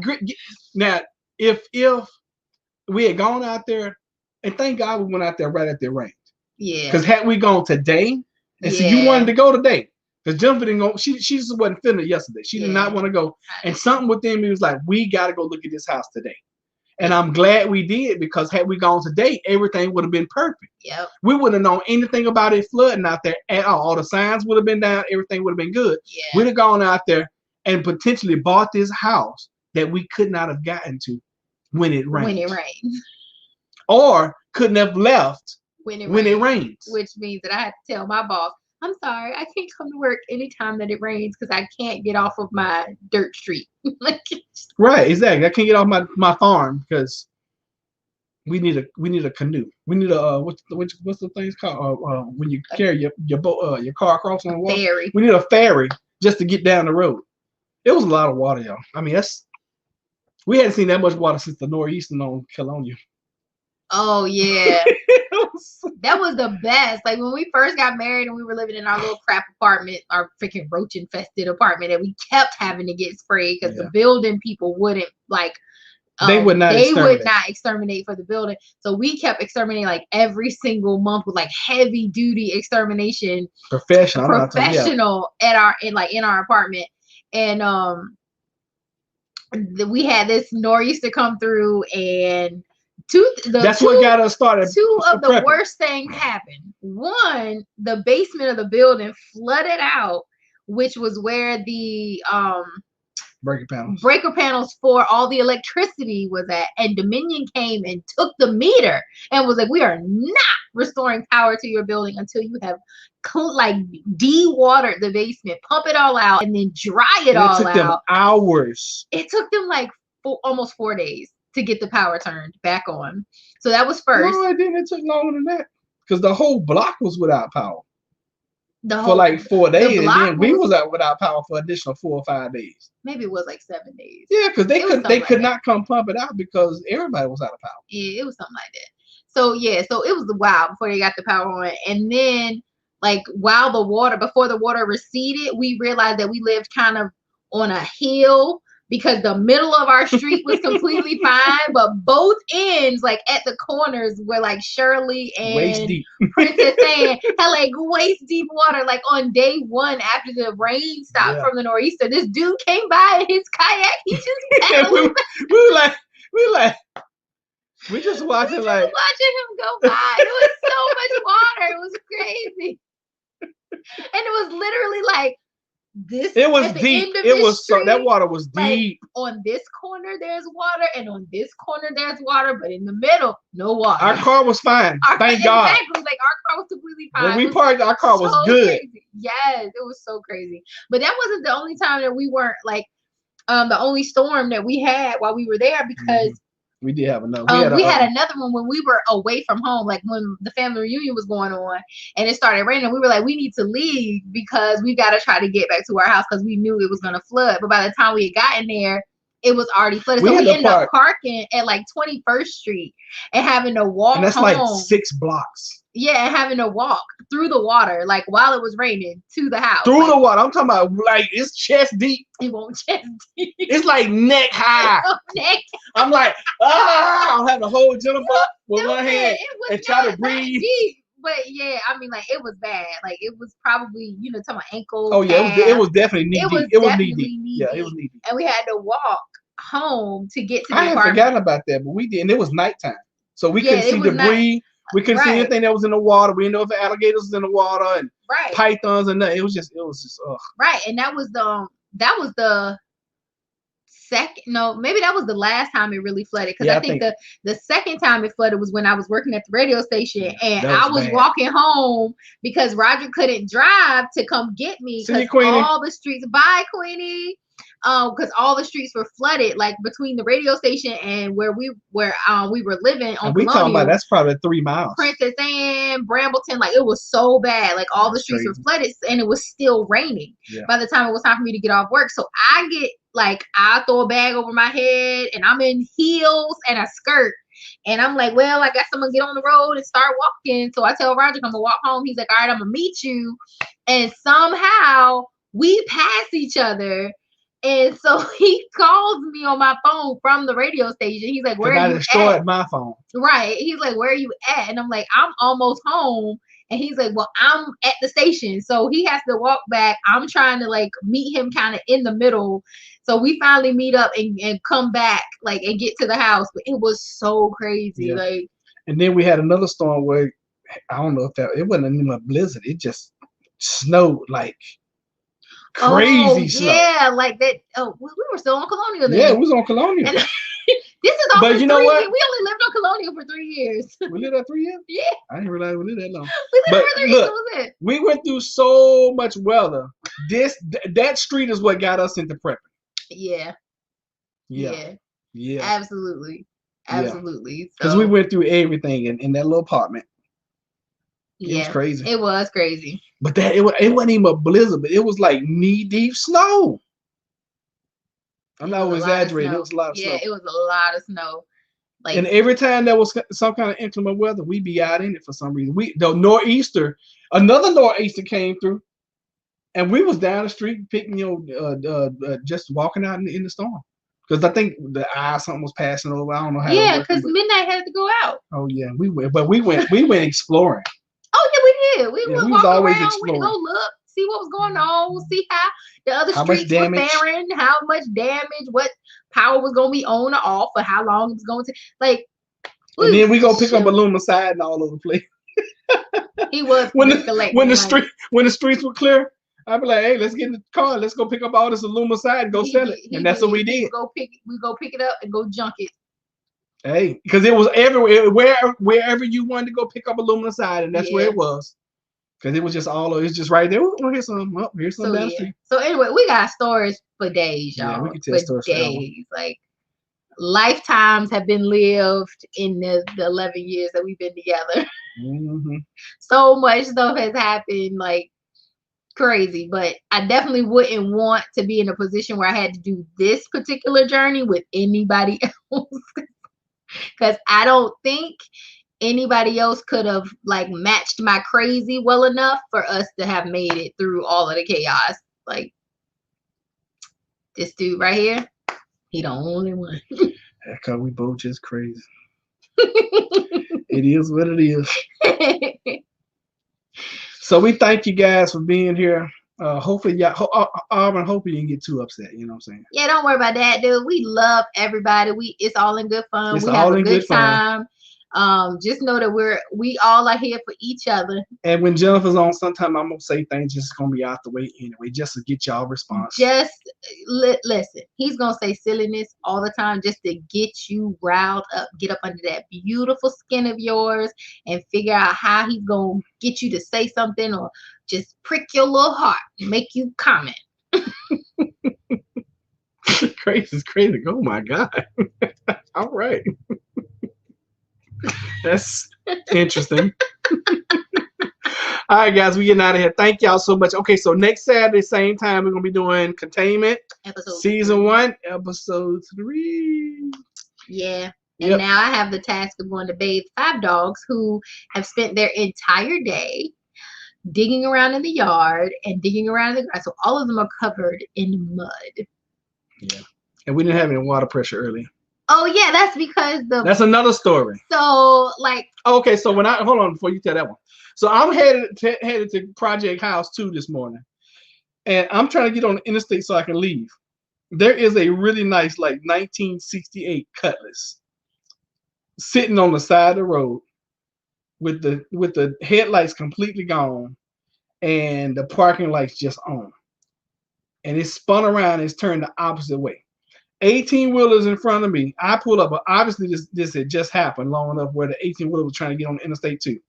S1: if we had gone out there, and thank God we went out there right at the range.
S2: Yeah.
S1: Because had we gone today, and so you wanted to go today, because Jennifer didn't go. She just wasn't feeling it yesterday. She did not want to go, and something within me was like, we got to go look at this house today. And I'm glad we did, because had we gone today, everything would have been perfect.
S2: Yep.
S1: We wouldn't have known anything about it flooding out there at all. All the signs would have been down. Everything would have been good.
S2: Yeah.
S1: We'd have gone out there and potentially bought this house that we could not have gotten to when it rained. Or couldn't have left when it rains.
S2: Which means that I had to tell my boss, I'm sorry, I can't come to work anytime that it rains because I can't get off of my dirt street.
S1: Right, exactly. I can't get off my farm because we need a canoe. We need a what's the things called when you carry your boat your car across on the water.
S2: Ferry.
S1: We need a ferry just to get down the road. It was a lot of water, y'all. I mean, we hadn't seen that much water since the nor'easter on Colonia.
S2: Oh yeah. That was the best. Like when we first got married and we were living in our little crap apartment, our freaking roach infested apartment, and we kept having to get sprayed because the building people wouldn't they would not exterminate for the building. So we kept exterminating like every single month with like heavy duty extermination professional in our apartment. And we had this nor'easter come through, and what got us started. Two of the worst things happened. One, the basement of the building flooded out, which was where the breaker panels for all the electricity was at, and Dominion came and took the meter and was like, we are not restoring power to your building until you have de-watered the basement, pump it all out, and then dry it all out. It took them hours. It took them like almost 4 days to get the power turned back on. So that was first.
S1: No, it took longer than that because the whole block was without power for like 4 days, and then we was out without power for additional 4 or 5 days.
S2: Maybe it was like 7 days.
S1: Yeah, because they could not come pump it out because everybody was out of power.
S2: Yeah, it was something like that. So it was a while before they got the power on, and then like before the water receded, we realized that we lived kind of on a hill, because the middle of our street was completely fine, but both ends, like at the corners, were like Shirley and
S1: waist deep.
S2: Princess Anne had like waist deep water. Like on day one after the rain stopped from the nor'easter, this dude came by in his kayak. He just paddled.
S1: we just watching watching
S2: him go by. It was so much water. It was crazy, and it was literally like. It was deep. It was that water was deep. Like, on this corner there's water, and on this corner there's water, but in the middle, no water.
S1: Our car was fine. Thank God.
S2: Exactly. Like our car was completely fine.
S1: When we parked, our car was good.
S2: Crazy. Yes, it was so crazy. But that wasn't the only time that we weren't like the only storm that we had while we were there, because
S1: we did have another.
S2: We had another one when we were away from home, like when the family reunion was going on and it started raining. We were like, we need to leave because we got to try to get back to our house because we knew it was going to flood. But by the time we had gotten there, it was already flooded. So we ended up parking at like 21st Street and having to walk home. And that's
S1: like 6 blocks.
S2: Yeah, and having to walk through the water, like while it was raining, to the house.
S1: Through the water. I'm talking about like it's chest deep.
S2: It won't chest deep.
S1: It's like neck high. I'm like, I'm having to hold Jennifer with one hand and try to breathe.
S2: Deep, but yeah, I mean, like it was bad. Like it was probably, talking about ankle.
S1: Oh yeah, it was definitely knee deep. It was knee deep. Yeah, it was knee deep.
S2: And we had to walk home to get to the
S1: apartment. I had forgotten about that, but we did, and it was nighttime, so we couldn't see debris. We couldn't see anything that was in the water. We didn't know if alligators was in the water and pythons and nothing. It was just ugh.
S2: Right, and that was that was the second, no, maybe that was the last time it really flooded, because I think the second time it flooded was when I was working at the radio station, and I was walking home because Roger couldn't drive to come get me because all the streets, bye Queenie, because all the streets were flooded, like between the radio station and where we were living on. And we talking about
S1: that's probably 3 miles.
S2: Princess Anne, Brambleton, like it was so bad, like all the streets were flooded, and it was still raining by the time it was time for me to get off work. So I throw a bag over my head, and I'm in heels and a skirt, and I'm like, well, I guess I'm gonna get on the road and start walking. So I tell Roger I'm gonna walk home. He's like, all right, I'm gonna meet you, and somehow we pass each other. And so he calls me on my phone from the radio station. He's like, where are you
S1: at? My phone.
S2: Right. He's like, where are you at? And I'm like, I'm almost home. And he's like, well, I'm at the station. So he has to walk back. I'm trying to like meet him kind of in the middle. So we finally meet up and come back, like, and get to the house. But it was so crazy.
S1: Yeah.
S2: Like,
S1: and then we had another storm where I don't know if it wasn't even a blizzard. It just snowed like crazy snow.
S2: Yeah, like that. Oh, we were still on Colonial then.
S1: Yeah, we was on Colonial.
S2: And this is all. But you know what? We only lived on Colonial for 3 years.
S1: We lived there 3 years?
S2: Yeah.
S1: I didn't realize we lived that long.
S2: We lived for 3 years. That was it.
S1: We went through so much weather. That street is what got us into prepping.
S2: Yeah. Absolutely.
S1: Because we went through everything in that little apartment.
S2: It
S1: was crazy.
S2: It was crazy.
S1: But it wasn't even a blizzard, but it was like knee-deep snow. I'm not exaggerating. It was a lot of snow.
S2: Yeah, it was a lot of snow. Like,
S1: and every time there was some kind of inclement weather, we'd be out in it for some reason. Another nor'easter came through, and we was down the street picking, just walking out in the storm. Because I think something was passing over. I don't know how.
S2: Yeah, because midnight had to go out.
S1: Oh yeah, we went exploring.
S2: Oh yeah, we did. We was always around. We go look, see what was going on, see how the other streets were faring, how much damage, what power was going to be on or off, or how long it was going to like.
S1: And then we go pick up aluminum siding all over the place.
S2: He was
S1: when the streets were clear. I'd be like, hey, let's get in the car. Let's go pick up all this aluminum siding and go sell it. And that's what we did.
S2: We go pick it up and go junk it.
S1: Hey, because it was everywhere, wherever you wanted to go pick up aluminum siding, that's where it was. Because it was just it's just right there. Oh, here's some. Oh, here's some down the street.
S2: So anyway, we got stories for days, y'all.
S1: Yeah, we can tell stories for days.
S2: Like lifetimes have been lived in the 11 years that we've been together.
S1: Mm-hmm.
S2: So much stuff has happened, like crazy. But I definitely wouldn't want to be in a position where I had to do this particular journey with anybody else. Because I don't think anybody else could have like matched my crazy well enough for us to have made it through all of the chaos. Like this dude right here, he the only one.
S1: Because we both just crazy. It is what it is. So we thank you guys for being here. Hopefully, Auburn, hopefully you didn't get too upset. You know what I'm saying?
S2: Yeah, don't worry about that, dude. We love everybody. It's all in good fun. We have a good time. Just know that we all are here for each other.
S1: And when Jennifer's on, sometime I'm gonna say things just gonna be out the way anyway, just to get y'all response.
S2: Just listen. He's gonna say silliness all the time just to get you riled up, get up under that beautiful skin of yours, and figure out how he's gonna get you to say something or just prick your little heart, make you comment.
S1: Crazy is crazy. Oh my God. All right. That's interesting. All right, guys, we getting out of here. Thank y'all so much. Okay, so next Saturday, same time, we're gonna be doing Containment, season 1, episode 3.
S2: Yeah. And now I have the task of going to bathe 5 dogs who have spent their entire day digging around in the yard and digging around in the grass. So all of them are covered in mud.
S1: Yeah. And we didn't have any water pressure earlier.
S2: Oh yeah, that's because
S1: that's another story.
S2: So like
S1: okay, so hold on before you tell that one. So I'm headed to Project House 2 this morning, and I'm trying to get on the interstate so I can leave. There is a really nice like 1968 Cutlass sitting on the side of the road with the headlights completely gone and the parking lights just on. and it spun around and it's turned the opposite way. 18-wheelers in front of me. I pull up, but obviously this had just happened long enough where the 18-wheeler was trying to get on the interstate too.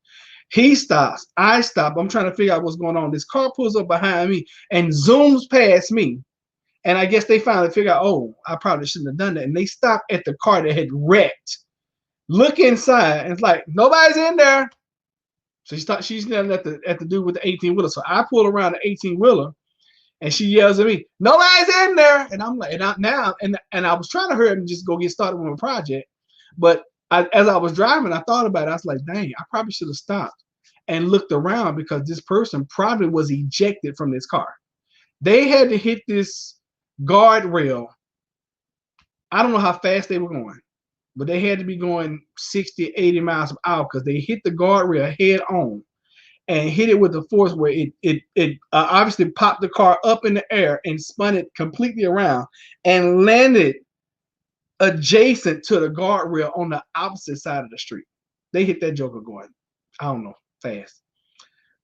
S1: He stops. I stop. I'm trying to figure out what's going on. This car pulls up behind me and zooms past me. And I guess they finally figure out, oh, I probably shouldn't have done that. And they stop at the car that had wrecked. Look inside, and it's like, nobody's in there. So she's yelling at the dude with the 18-wheeler. So I pull around the 18-wheeler, and she yells at me, nobody's in there. And I'm like, and I was trying to hurry up and just go get started with my project. But as I was driving, I thought about it. I was like, dang, I probably should have stopped and looked around because this person probably was ejected from this car. They had to hit this guardrail. I don't know how fast they were going, but they had to be going 60, 80 miles per hour because they hit the guardrail head on and hit it with a force where it obviously popped the car up in the air and spun it completely around and landed adjacent to the guardrail on the opposite side of the street. They hit that joker going, I don't know, fast.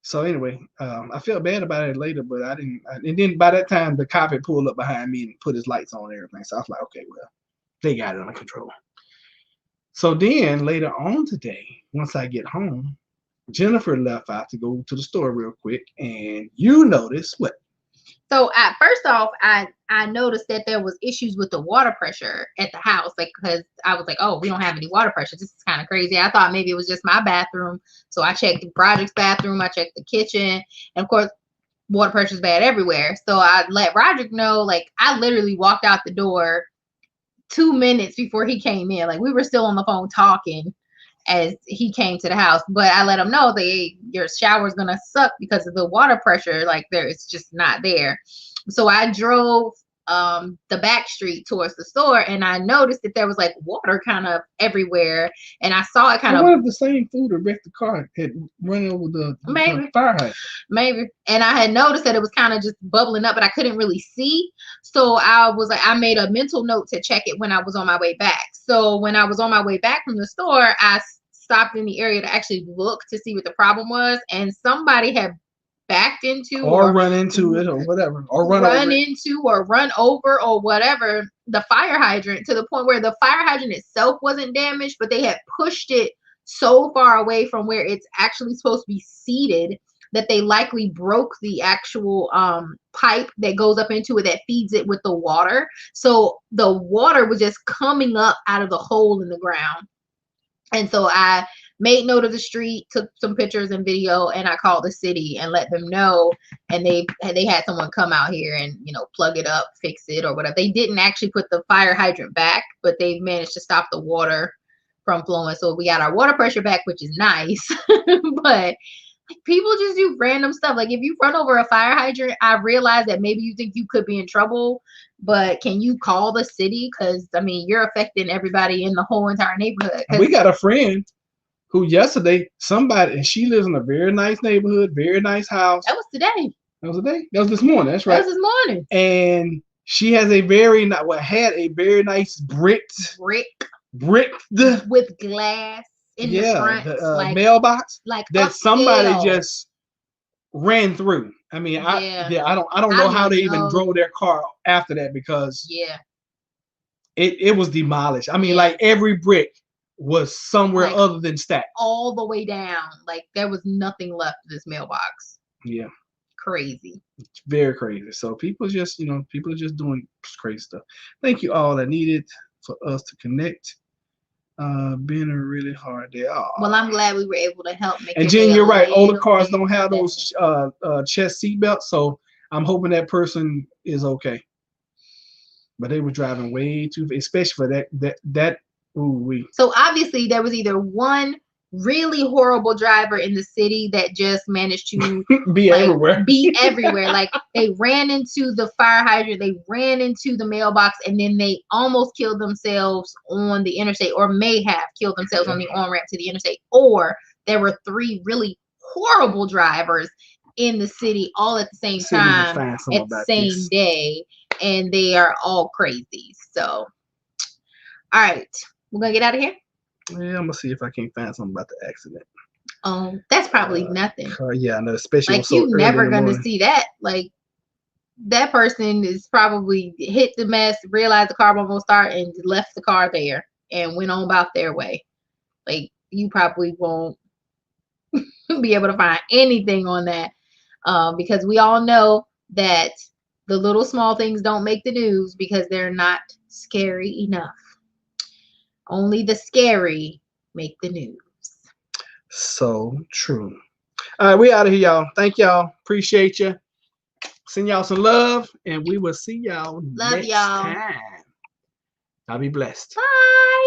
S1: So anyway, I felt bad about it later, but I didn't. And then by that time, the cop had pulled up behind me and put his lights on and everything. So I was like, okay, well, they got it under control. So then later on today, once I get home, Jennifer left out to go to the store real quick, and you notice what?
S2: So first off, I noticed that there was issues with the water pressure at the house, like because I was like, oh, we don't have any water pressure. This is kind of crazy. I thought maybe it was just my bathroom. So I checked the project's bathroom, I checked the kitchen, and of course, water pressure is bad everywhere. So I let Roderick know, like I literally walked out the door 2 minutes before he came in. Like we were still on the phone talking as he came to the house, but I let him know that hey, your shower's gonna suck because of the water pressure. Like it's just not there. So I drove the back street towards the store, and I noticed that there was like water kind of everywhere, and I saw it kind of.
S1: One of the same food that wrecked the car had run over the fire hydrant.
S2: Maybe. And I had noticed that it was kind of just bubbling up, but I couldn't really see. So I was like, I made a mental note to check it when I was on my way back. So when I was on my way back from the store, I stopped in the area to actually look to see what the problem was, and somebody had backed into
S1: or run into it or whatever, or run
S2: into or run over or whatever the fire hydrant, to the point where the fire hydrant itself wasn't damaged, but they had pushed it so far away from where it's actually supposed to be seated that they likely broke the actual pipe that goes up into it that feeds it with the water. So the water was just coming up out of the hole in the ground. And so I made note of the street, took some pictures and video, and I called the city and let them know. And they had someone come out here and, you know, plug it up, fix it or whatever. They didn't actually put the fire hydrant back, but they managed to stop the water from flowing. So we got our water pressure back, which is nice. But like, people just do random stuff. Like if you run over a fire hydrant, I realize that maybe you think you could be in trouble, but can you call the city? Because I mean, you're affecting everybody in the whole entire neighborhood.
S1: We got a friend who yesterday, and she lives in a very nice neighborhood, very nice house.
S2: That was today.
S1: That was today? That was this morning. That's right.
S2: That was this morning.
S1: And she has had a very nice bricked
S2: with glass in the front,
S1: like mailbox,
S2: like
S1: that somebody just ran through. I mean, I don't know how they even drove their car after that, because it was demolished. I mean, like every brick was somewhere like, other than stacked
S2: all the way down. Like there was nothing left of this mailbox.
S1: Yeah,
S2: crazy.
S1: It's very crazy. So people are just doing crazy stuff. Thank you all that needed for us to connect. Been a really hard day. Oh.
S2: Well, I'm glad we were able to help make.
S1: And Jen, you're right. Older cars don't have those chest seat belts, so I'm hoping that person is okay. But they were driving way too, especially for that. Ooh-wee.
S2: So obviously there was either one really horrible driver in the city that just managed to
S1: be everywhere.
S2: Like they ran into the fire hydrant, they ran into the mailbox, and then they almost killed themselves on the interstate, or may have killed themselves on the on-ramp to the interstate. Or there were 3 really horrible drivers in the city all at the same time at the same day, and they are all crazy. So all right, we're gonna get out of here.
S1: Yeah, I'm gonna see if I can find something about the accident.
S2: That's probably nothing.
S1: Yeah, no, especially
S2: like you're never gonna see that. Like that person is probably hit the mess, realized the car won't start, and left the car there and went on about their way. Like, you probably won't be able to find anything on that, because we all know that the little small things don't make the news because they're not scary enough. Only the scary make the news.
S1: So true. All right, we out of here, y'all. Thank y'all. Appreciate you. Send y'all some love, and we will see y'all
S2: Love
S1: next
S2: y'all.
S1: time. Y'all be blessed.
S2: Bye.